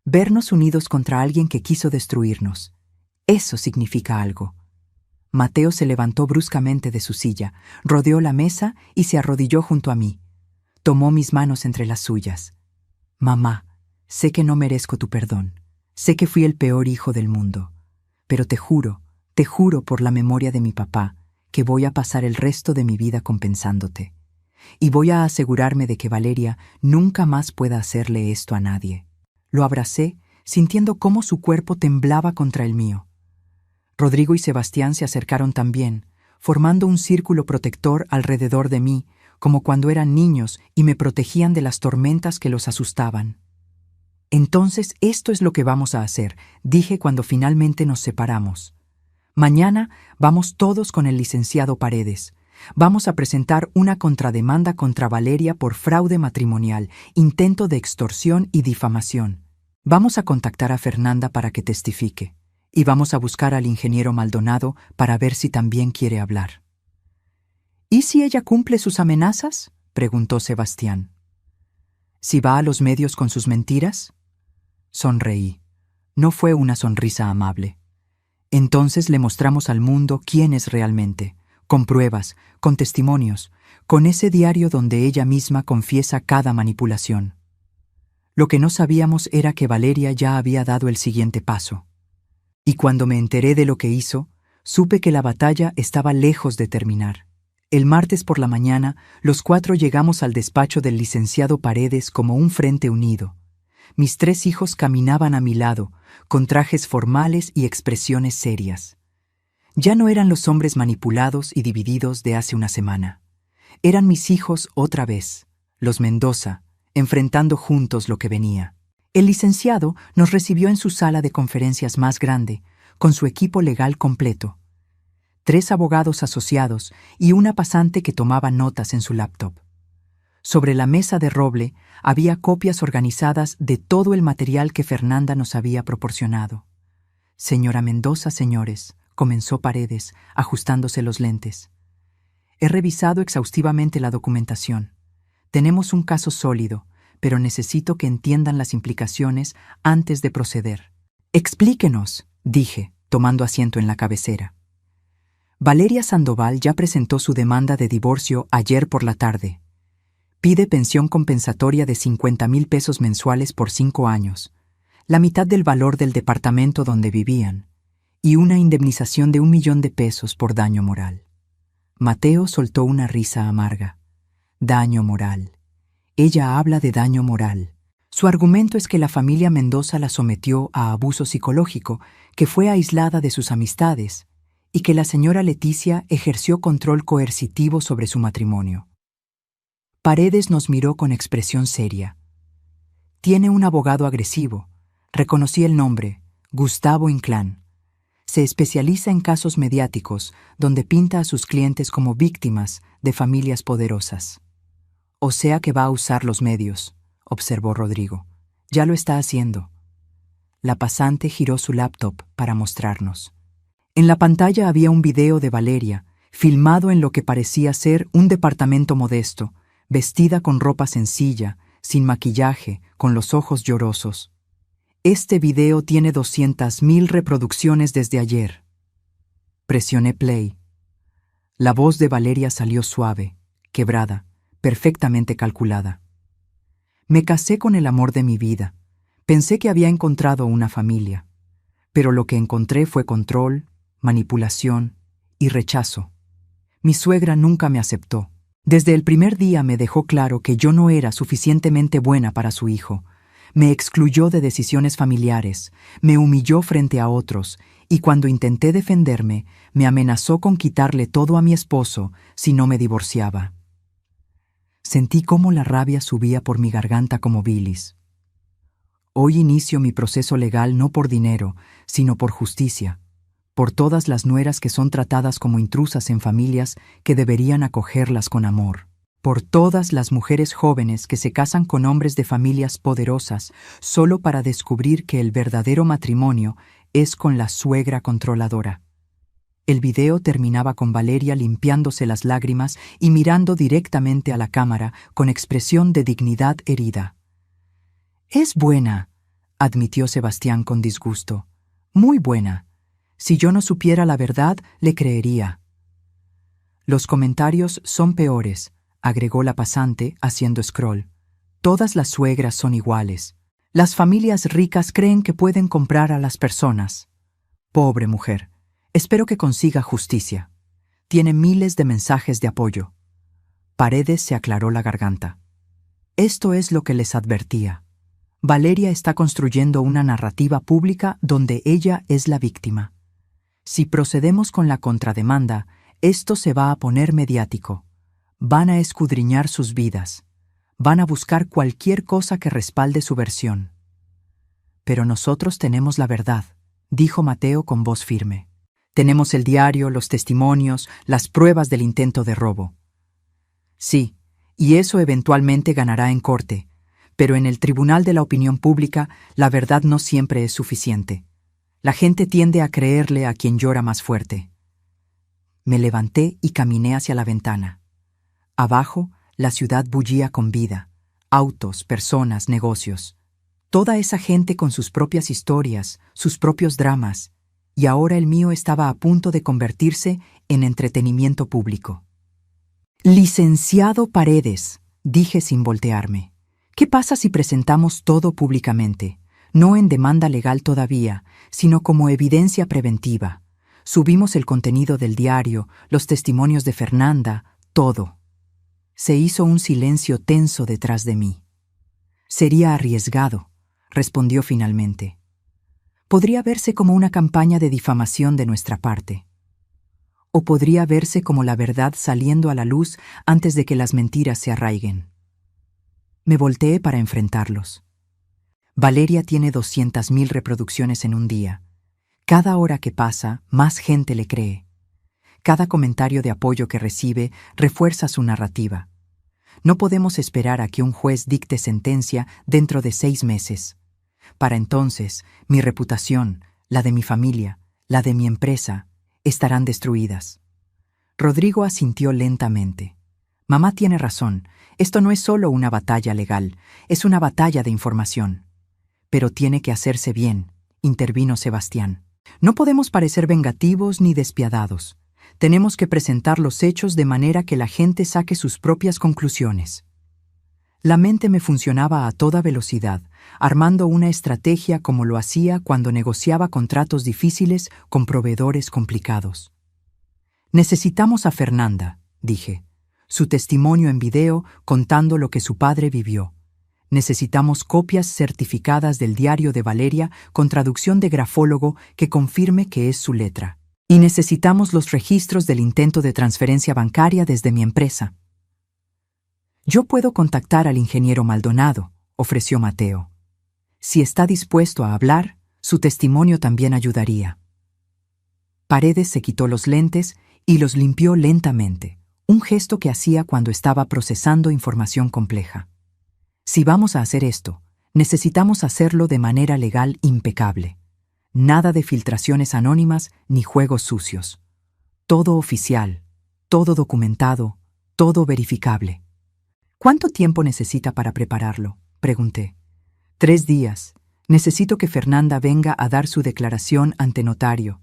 Vernos unidos contra alguien que quiso destruirnos. Eso significa algo. Mateo se levantó bruscamente de su silla, rodeó la mesa y se arrodilló junto a mí. Tomó mis manos entre las suyas. Mamá, sé que no merezco tu perdón. Sé que fui el peor hijo del mundo. Pero te juro por la memoria de mi papá, que voy a pasar el resto de mi vida compensándote. Y voy a asegurarme de que Valeria nunca más pueda hacerle esto a nadie. Lo abracé, sintiendo cómo su cuerpo temblaba contra el mío. Rodrigo y Sebastián se acercaron también, formando un círculo protector alrededor de mí, como cuando eran niños y me protegían de las tormentas que los asustaban. Entonces esto es lo que vamos a hacer, dije cuando finalmente nos separamos. Mañana vamos todos con el licenciado Paredes. Vamos a presentar una contrademanda contra Valeria por fraude matrimonial, intento de extorsión y difamación. Vamos a contactar a Fernanda para que testifique. Y vamos a buscar al ingeniero Maldonado para ver si también quiere hablar. ¿Y si ella cumple sus amenazas?, preguntó Sebastián. ¿Si va a los medios con sus mentiras? Sonreí. No fue una sonrisa amable. Entonces le mostramos al mundo quién es realmente, con pruebas, con testimonios, con ese diario donde ella misma confiesa cada manipulación. Lo que no sabíamos era que Valeria ya había dado el siguiente paso. Y cuando me enteré de lo que hizo, supe que la batalla estaba lejos de terminar. El martes por la mañana, los 4 llegamos al despacho del licenciado Paredes como un frente unido. Mis 3 hijos caminaban a mi lado, con trajes formales y expresiones serias. Ya no eran los hombres manipulados y divididos de hace una semana. Eran mis hijos otra vez, los Mendoza, enfrentando juntos lo que venía. El licenciado nos recibió en su sala de conferencias más grande, con su equipo legal completo. 3 abogados asociados y una pasante que tomaba notas en su laptop. Sobre la mesa de roble había copias organizadas de todo el material que Fernanda nos había proporcionado. Señora Mendoza, señores, comenzó Paredes, ajustándose los lentes. He revisado exhaustivamente la documentación. Tenemos un caso sólido, pero necesito que entiendan las implicaciones antes de proceder. Explíquenos, dije, tomando asiento en la cabecera. Valeria Sandoval ya presentó su demanda de divorcio ayer por la tarde. Pide pensión compensatoria de 50,000 pesos mensuales por 5 años, la mitad del valor del departamento donde vivían, y una indemnización de 1 millón de pesos por daño moral. Mateo soltó una risa amarga. Daño moral. Ella habla de daño moral. Su argumento es que la familia Mendoza la sometió a abuso psicológico, que fue aislada de sus amistades, y que la señora Leticia ejerció control coercitivo sobre su matrimonio. Paredes nos miró con expresión seria. Tiene un abogado agresivo. Reconocí el nombre, Gustavo Inclán. Se especializa en casos mediáticos, donde pinta a sus clientes como víctimas de familias poderosas. O sea que va a usar los medios, observó Rodrigo. Ya lo está haciendo. La pasante giró su laptop para mostrarnos. En la pantalla había un video de Valeria, filmado en lo que parecía ser un departamento modesto, vestida con ropa sencilla, sin maquillaje, con los ojos llorosos. Este video tiene 200,000 reproducciones desde ayer. Presioné play. La voz de Valeria salió suave, quebrada, perfectamente calculada. Me casé con el amor de mi vida. Pensé que había encontrado una familia. Pero lo que encontré fue control, manipulación y rechazo. Mi suegra nunca me aceptó. Desde el primer día me dejó claro que yo no era suficientemente buena para su hijo. Me excluyó de decisiones familiares, me humilló frente a otros, y cuando intenté defenderme, me amenazó con quitarle todo a mi esposo si no me divorciaba. Sentí cómo la rabia subía por mi garganta como bilis. Hoy inicio mi proceso legal no por dinero, sino por justicia, por todas las nueras que son tratadas como intrusas en familias que deberían acogerlas con amor, por todas las mujeres jóvenes que se casan con hombres de familias poderosas solo para descubrir que el verdadero matrimonio es con la suegra controladora. El video terminaba con Valeria limpiándose las lágrimas y mirando directamente a la cámara con expresión de dignidad herida. «Es buena», admitió Sebastián con disgusto. «Muy buena. Si yo no supiera la verdad, le creería». «Los comentarios son peores», agregó la pasante haciendo scroll. «Todas las suegras son iguales. Las familias ricas creen que pueden comprar a las personas. Pobre mujer. Espero que consiga justicia. Tiene miles de mensajes de apoyo». Paredes se aclaró la garganta. «Esto es lo que les advertía. Valeria está construyendo una narrativa pública donde ella es la víctima. Si procedemos con la contrademanda, esto se va a poner mediático. Van a escudriñar sus vidas. Van a buscar cualquier cosa que respalde su versión. Pero nosotros tenemos la verdad», dijo Mateo con voz firme. «Tenemos el diario, los testimonios, las pruebas del intento de robo». «Sí, y eso eventualmente ganará en corte, pero en el tribunal de la opinión pública la verdad no siempre es suficiente. La gente tiende a creerle a quien llora más fuerte». Me levanté y caminé hacia la ventana. Abajo, la ciudad bullía con vida. Autos, personas, negocios. Toda esa gente con sus propias historias, sus propios dramas, y ahora el mío estaba a punto de convertirse en entretenimiento público. Licenciado Paredes, dije sin voltearme. ¿Qué pasa si presentamos todo públicamente? No en demanda legal todavía, sino como evidencia preventiva. Subimos el contenido del diario, los testimonios de Fernanda, todo. Se hizo un silencio tenso detrás de mí. Sería arriesgado, respondió finalmente. Podría verse como una campaña de difamación de nuestra parte. O podría verse como la verdad saliendo a la luz antes de que las mentiras se arraiguen. Me volteé para enfrentarlos. Valeria tiene 200.000 reproducciones en un día. Cada hora que pasa, más gente le cree. Cada comentario de apoyo que recibe refuerza su narrativa. No podemos esperar a que un juez dicte sentencia dentro de 6 meses. Para entonces, mi reputación, la de mi familia, la de mi empresa, estarán destruidas. Rodrigo asintió lentamente. Mamá tiene razón. Esto no es solo una batalla legal, es una batalla de información. Pero tiene que hacerse bien, intervino Sebastián. No podemos parecer vengativos ni despiadados. Tenemos que presentar los hechos de manera que la gente saque sus propias conclusiones. La mente me funcionaba a toda velocidad, armando una estrategia como lo hacía cuando negociaba contratos difíciles con proveedores complicados. Necesitamos a Fernanda, dije. Su testimonio en video contando lo que su padre vivió. Necesitamos copias certificadas del diario de Valeria con traducción de grafólogo que confirme que es su letra. Y necesitamos los registros del intento de transferencia bancaria desde mi empresa. Yo puedo contactar al ingeniero Maldonado, ofreció Mateo. Si está dispuesto a hablar, su testimonio también ayudaría. Paredes se quitó los lentes y los limpió lentamente. Un gesto que hacía cuando estaba procesando información compleja. Si vamos a hacer esto, necesitamos hacerlo de manera legal impecable. Nada de filtraciones anónimas ni juegos sucios. Todo oficial, todo documentado, todo verificable. ¿Cuánto tiempo necesita para prepararlo?, pregunté. 3 días. Necesito que Fernanda venga a dar su declaración ante notario.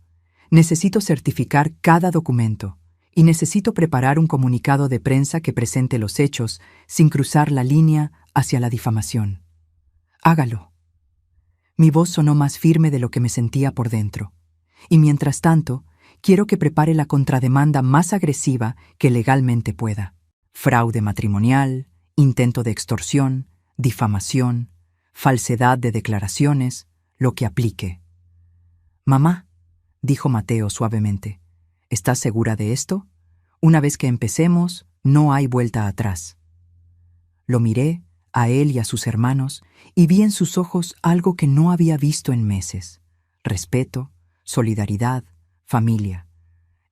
Necesito certificar cada documento. Y necesito preparar un comunicado de prensa que presente los hechos sin cruzar la línea hacia la difamación. Hágalo. Mi voz sonó más firme de lo que me sentía por dentro. Y mientras tanto, quiero que prepare la contrademanda más agresiva que legalmente pueda. Fraude matrimonial, intento de extorsión, difamación, falsedad de declaraciones, lo que aplique. Mamá, dijo Mateo suavemente. ¿Estás segura de esto? Una vez que empecemos, no hay vuelta atrás. Lo miré, a él y a sus hermanos, y vi en sus ojos algo que no había visto en meses. Respeto, solidaridad, familia.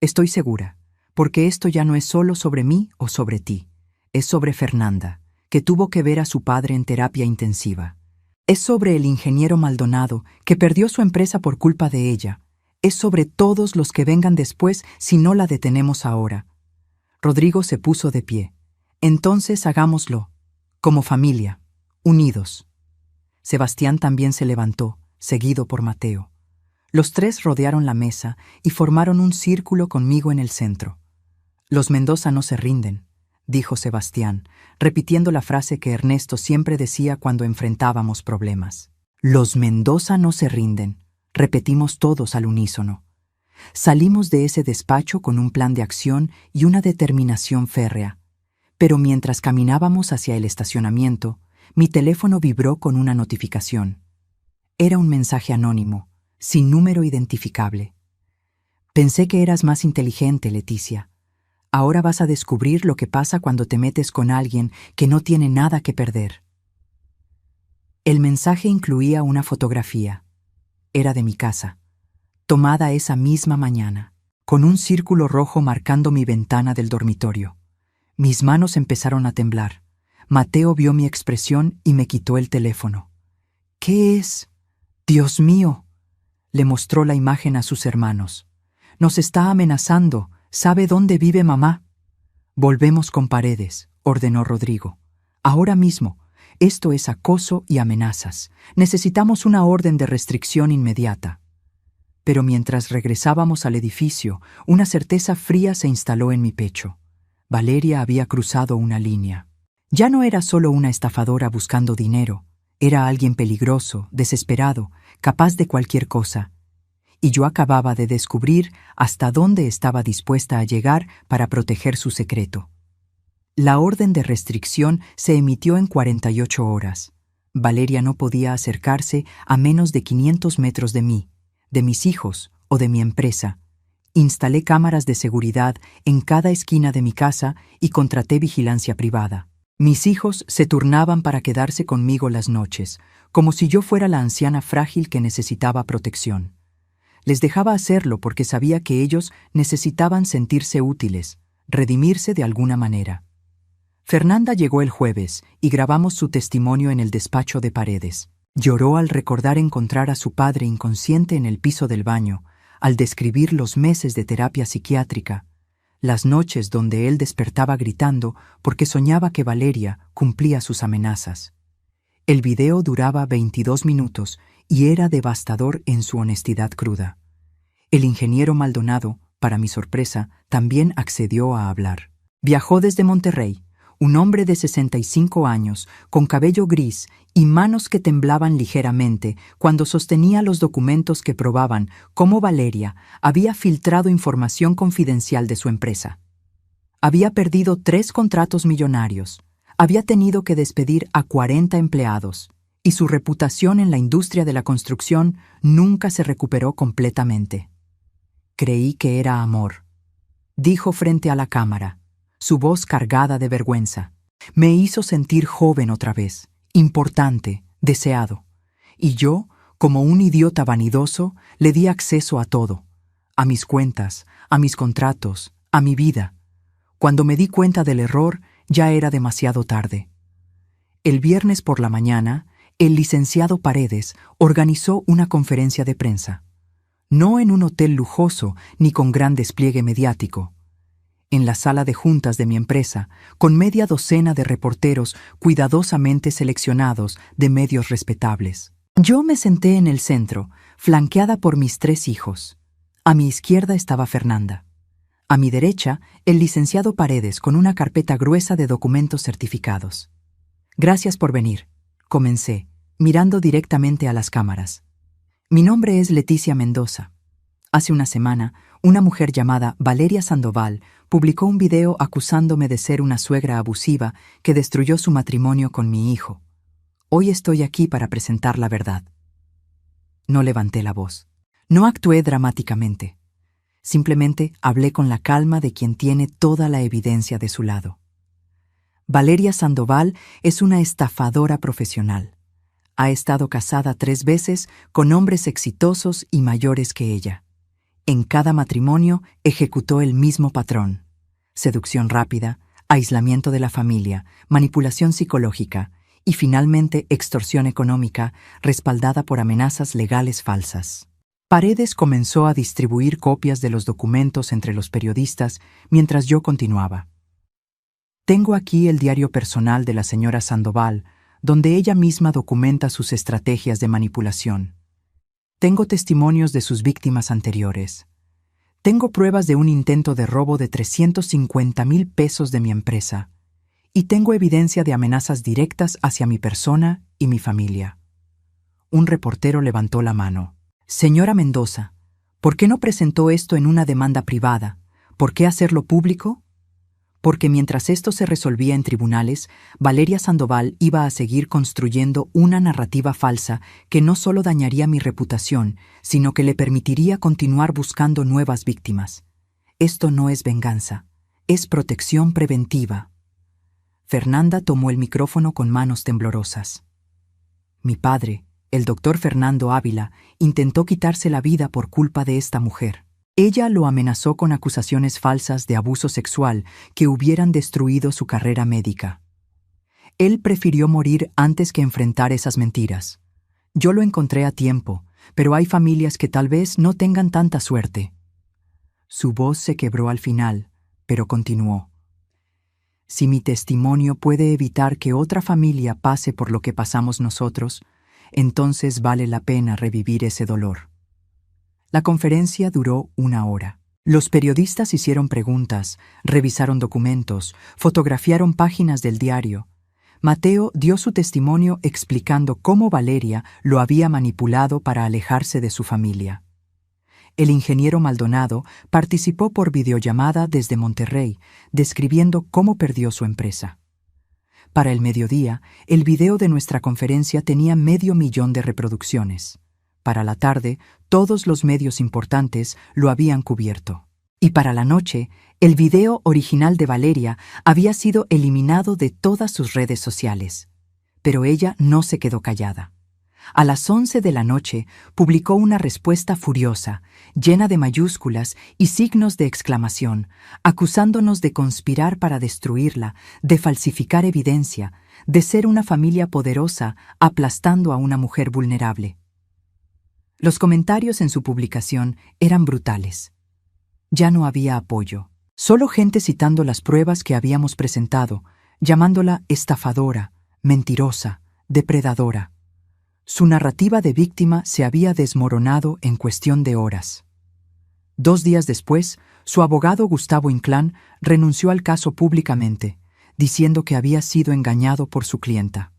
Estoy segura, porque esto ya no es solo sobre mí o sobre ti. Es sobre Fernanda, que tuvo que ver a su padre en terapia intensiva. Es sobre el ingeniero Maldonado, que perdió su empresa por culpa de ella. Es sobre todos los que vengan después si no la detenemos ahora. Rodrigo se puso de pie. Entonces hagámoslo, como familia, unidos. Sebastián también se levantó, seguido por Mateo. Los 3 rodearon la mesa y formaron un círculo conmigo en el centro. Los Mendoza no se rinden, dijo Sebastián, repitiendo la frase que Ernesto siempre decía cuando enfrentábamos problemas. Los Mendoza no se rinden. Repetimos todos al unísono. Salimos de ese despacho con un plan de acción y una determinación férrea. Pero mientras caminábamos hacia el estacionamiento, mi teléfono vibró con una notificación. Era un mensaje anónimo, sin número identificable. Pensé que eras más inteligente, Leticia. Ahora vas a descubrir lo que pasa cuando te metes con alguien que no tiene nada que perder. El mensaje incluía una fotografía. Era de mi casa, tomada esa misma mañana, con un círculo rojo marcando mi ventana del dormitorio. Mis manos empezaron a temblar. Mateo vio mi expresión y me quitó el teléfono. ¿Qué es? ¡Dios mío! Le mostró la imagen a sus hermanos. Nos está amenazando. ¿Sabe dónde vive mamá? Volvemos con Paredes, ordenó Rodrigo. Ahora mismo. Esto es acoso y amenazas. Necesitamos una orden de restricción inmediata. Pero mientras regresábamos al edificio, una certeza fría se instaló en mi pecho. Valeria había cruzado una línea. Ya no era solo una estafadora buscando dinero, era alguien peligroso, desesperado, capaz de cualquier cosa. Y yo acababa de descubrir hasta dónde estaba dispuesta a llegar para proteger su secreto. La orden de restricción se emitió en 48 horas. Valeria no podía acercarse a menos de 500 metros de mí, de mis hijos o de mi empresa. Instalé cámaras de seguridad en cada esquina de mi casa y contraté vigilancia privada. Mis hijos se turnaban para quedarse conmigo las noches, como si yo fuera la anciana frágil que necesitaba protección. Les dejaba hacerlo porque sabía que ellos necesitaban sentirse útiles, redimirse de alguna manera. Fernanda llegó el jueves y grabamos su testimonio en el despacho de Paredes. Lloró al recordar encontrar a su padre inconsciente en el piso del baño, al describir los meses de terapia psiquiátrica, las noches donde él despertaba gritando porque soñaba que Valeria cumplía sus amenazas. El video duraba 22 minutos y era devastador en su honestidad cruda. El ingeniero Maldonado, para mi sorpresa, también accedió a hablar. Viajó desde Monterrey, un hombre de 65 años, con cabello gris y manos que temblaban ligeramente cuando sostenía los documentos que probaban cómo Valeria había filtrado información confidencial de su empresa. Había perdido 3 contratos millonarios, había tenido que despedir a 40 empleados, y su reputación en la industria de la construcción nunca se recuperó completamente. Creí que era amor, dijo frente a la cámara, su voz cargada de vergüenza. Me hizo sentir joven otra vez, importante, deseado. Y yo, como un idiota vanidoso, le di acceso a todo, a mis cuentas, a mis contratos, a mi vida. Cuando me di cuenta del error, ya era demasiado tarde. El viernes por la mañana, el licenciado Paredes organizó una conferencia de prensa. No en un hotel lujoso ni con gran despliegue mediático. En la sala de juntas de mi empresa, con media docena de reporteros cuidadosamente seleccionados de medios respetables. Yo me senté en el centro, flanqueada por mis 3 hijos. A mi izquierda estaba Fernanda. A mi derecha, el licenciado Paredes con una carpeta gruesa de documentos certificados. Gracias por venir, comencé, mirando directamente a las cámaras. Mi nombre es Leticia Mendoza. Hace una semana, una mujer llamada Valeria Sandoval publicó un video acusándome de ser una suegra abusiva que destruyó su matrimonio con mi hijo. Hoy estoy aquí para presentar la verdad. No levanté la voz. No actué dramáticamente. Simplemente hablé con la calma de quien tiene toda la evidencia de su lado. Valeria Sandoval es una estafadora profesional. Ha estado casada 3 veces con hombres exitosos y mayores que ella. En cada matrimonio ejecutó el mismo patrón: seducción rápida, aislamiento de la familia, manipulación psicológica y finalmente extorsión económica respaldada por amenazas legales falsas. Paredes comenzó a distribuir copias de los documentos entre los periodistas mientras yo continuaba. Tengo aquí el diario personal de la señora Sandoval, donde ella misma documenta sus estrategias de manipulación. Tengo testimonios de sus víctimas anteriores. Tengo pruebas de un intento de robo de 350,000 pesos de mi empresa. Y tengo evidencia de amenazas directas hacia mi persona y mi familia. Un reportero levantó la mano. Señora Mendoza, ¿por qué no presentó esto en una demanda privada? ¿Por qué hacerlo público? Porque mientras esto se resolvía en tribunales, Valeria Sandoval iba a seguir construyendo una narrativa falsa que no solo dañaría mi reputación, sino que le permitiría continuar buscando nuevas víctimas. Esto no es venganza, es protección preventiva. Fernanda tomó el micrófono con manos temblorosas. Mi padre, el doctor Fernando Ávila, intentó quitarse la vida por culpa de esta mujer. Ella lo amenazó con acusaciones falsas de abuso sexual que hubieran destruido su carrera médica. Él prefirió morir antes que enfrentar esas mentiras. Yo lo encontré a tiempo, pero hay familias que tal vez no tengan tanta suerte. Su voz se quebró al final, pero continuó. Si mi testimonio puede evitar que otra familia pase por lo que pasamos nosotros, entonces vale la pena revivir ese dolor. La conferencia duró 1 hora. Los periodistas hicieron preguntas, revisaron documentos, fotografiaron páginas del diario. Mateo dio su testimonio explicando cómo Valeria lo había manipulado para alejarse de su familia. El ingeniero Maldonado participó por videollamada desde Monterrey, describiendo cómo perdió su empresa. Para el mediodía, el video de nuestra conferencia tenía 500,000 de reproducciones. Para la tarde, todos los medios importantes lo habían cubierto. Y para la noche, el video original de Valeria había sido eliminado de todas sus redes sociales. Pero ella no se quedó callada. A las 11 de la noche publicó una respuesta furiosa, llena de mayúsculas y signos de exclamación, acusándonos de conspirar para destruirla, de falsificar evidencia, de ser una familia poderosa aplastando a una mujer vulnerable. Los comentarios en su publicación eran brutales. Ya no había apoyo, solo gente citando las pruebas que habíamos presentado, llamándola estafadora, mentirosa, depredadora. Su narrativa de víctima se había desmoronado en cuestión de horas. 2 días después, su abogado Gustavo Inclán renunció al caso públicamente, diciendo que había sido engañado por su clienta.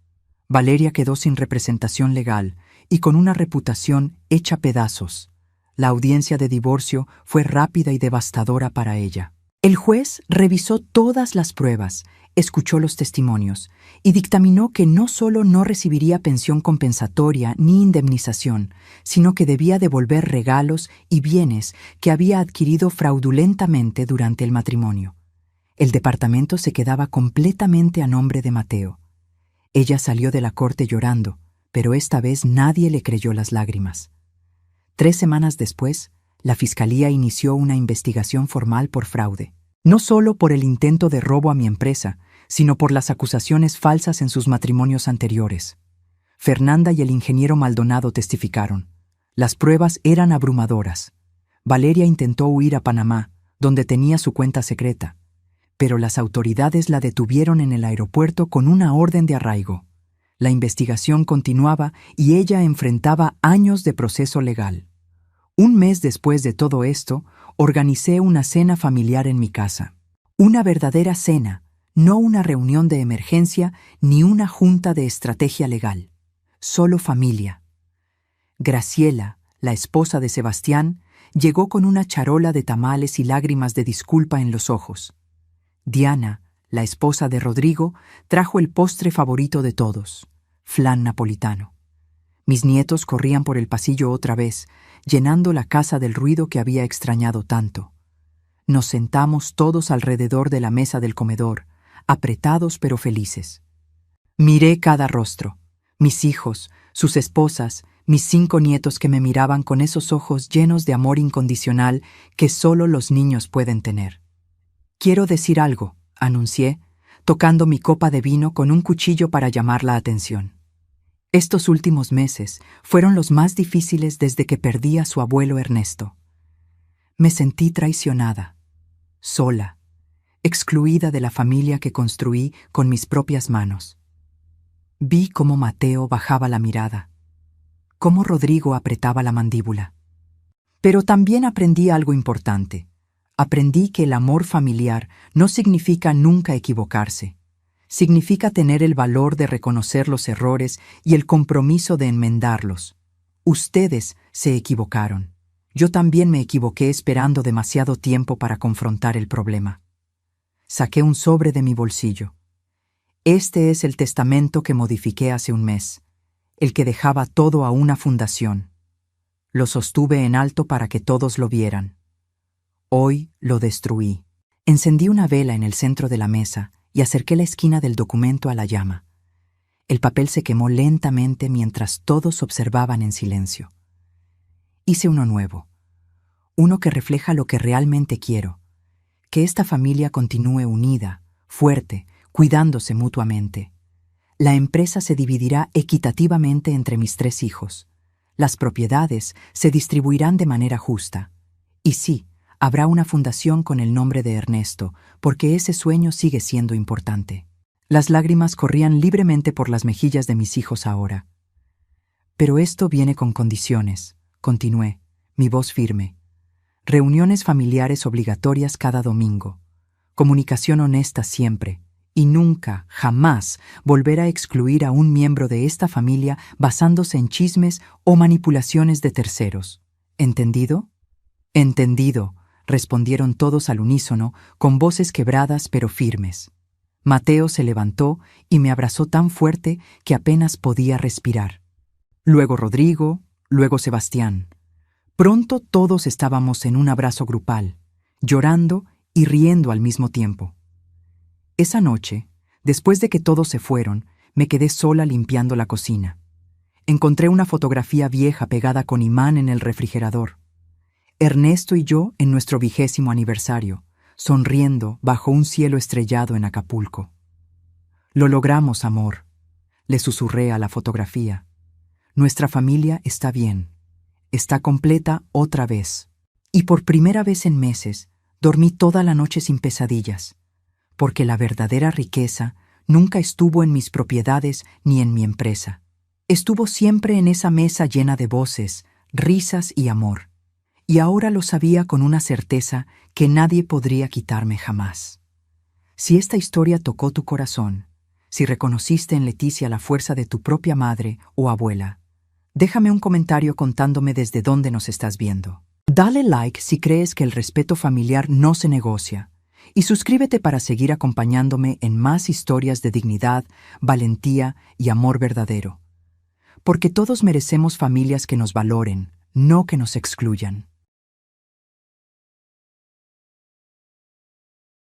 Valeria quedó sin representación legal y con una reputación hecha pedazos. La audiencia de divorcio fue rápida y devastadora para ella. El juez revisó todas las pruebas, escuchó los testimonios y dictaminó que no solo no recibiría pensión compensatoria ni indemnización, sino que debía devolver regalos y bienes que había adquirido fraudulentamente durante el matrimonio. El departamento se quedaba completamente a nombre de Mateo. Ella salió de la corte llorando, pero esta vez nadie le creyó las lágrimas. 3 semanas después, la Fiscalía inició una investigación formal por fraude. No solo por el intento de robo a mi empresa, sino por las acusaciones falsas en sus matrimonios anteriores. Fernanda y el ingeniero Maldonado testificaron. Las pruebas eran abrumadoras. Valeria intentó huir a Panamá, donde tenía su cuenta secreta, pero las autoridades la detuvieron en el aeropuerto con una orden de arraigo. La investigación continuaba y ella enfrentaba años de proceso legal. 1 mes después de todo esto, organicé una cena familiar en mi casa. Una verdadera cena, no una reunión de emergencia ni una junta de estrategia legal. Solo familia. Graciela, la esposa de Sebastián, llegó con una charola de tamales y lágrimas de disculpa en los ojos. Diana, la esposa de Rodrigo, trajo el postre favorito de todos, flan napolitano. Mis nietos corrían por el pasillo otra vez, llenando la casa del ruido que había extrañado tanto. Nos sentamos todos alrededor de la mesa del comedor, apretados pero felices. Miré cada rostro, mis hijos, sus esposas, mis 5 nietos que me miraban con esos ojos llenos de amor incondicional que solo los niños pueden tener. «Quiero decir algo», anuncié, tocando mi copa de vino con un cuchillo para llamar la atención. Estos últimos meses fueron los más difíciles desde que perdí a su abuelo Ernesto. Me sentí traicionada, sola, excluida de la familia que construí con mis propias manos. Vi cómo Mateo bajaba la mirada, cómo Rodrigo apretaba la mandíbula. Pero también aprendí algo importante. Aprendí que el amor familiar no significa nunca equivocarse. Significa tener el valor de reconocer los errores y el compromiso de enmendarlos. Ustedes se equivocaron. Yo también me equivoqué esperando demasiado tiempo para confrontar el problema. Saqué un sobre de mi bolsillo. Este es el testamento que modifiqué hace 1 mes, el que dejaba todo a una fundación. Lo sostuve en alto para que todos lo vieran. Hoy lo destruí. Encendí una vela en el centro de la mesa y acerqué la esquina del documento a la llama. El papel se quemó lentamente mientras todos observaban en silencio. Hice uno nuevo, uno que refleja lo que realmente quiero, que esta familia continúe unida, fuerte, cuidándose mutuamente. La empresa se dividirá equitativamente entre mis 3 hijos. Las propiedades se distribuirán de manera justa. Y sí, Habrá una fundación con el nombre de Ernesto, porque ese sueño sigue siendo importante. Las lágrimas corrían libremente por las mejillas de mis hijos ahora. Pero esto viene con condiciones, continué, mi voz firme. Reuniones familiares obligatorias cada domingo. Comunicación honesta siempre. Y nunca, jamás, volver a excluir a un miembro de esta familia basándose en chismes o manipulaciones de terceros. ¿Entendido? Entendido, respondieron todos al unísono, con voces quebradas pero firmes. Mateo se levantó y me abrazó tan fuerte que apenas podía respirar. Luego Rodrigo, luego Sebastián. Pronto todos estábamos en un abrazo grupal, llorando y riendo al mismo tiempo. Esa noche, después de que todos se fueron, me quedé sola limpiando la cocina. Encontré una fotografía vieja pegada con imán en el refrigerador. Ernesto y yo en nuestro 20º aniversario, sonriendo bajo un cielo estrellado en Acapulco. «Lo logramos, amor», le susurré a la fotografía. «Nuestra familia está bien. Está completa otra vez. Y por primera vez en meses, dormí toda la noche sin pesadillas, porque la verdadera riqueza nunca estuvo en mis propiedades ni en mi empresa. Estuvo siempre en esa mesa llena de voces, risas y amor. Y ahora lo sabía con una certeza que nadie podría quitarme jamás. Si esta historia tocó tu corazón, si reconociste en Leticia la fuerza de tu propia madre o abuela, déjame un comentario contándome desde dónde nos estás viendo. Dale like si crees que el respeto familiar no se negocia. Y suscríbete para seguir acompañándome en más historias de dignidad, valentía y amor verdadero. Porque todos merecemos familias que nos valoren, no que nos excluyan.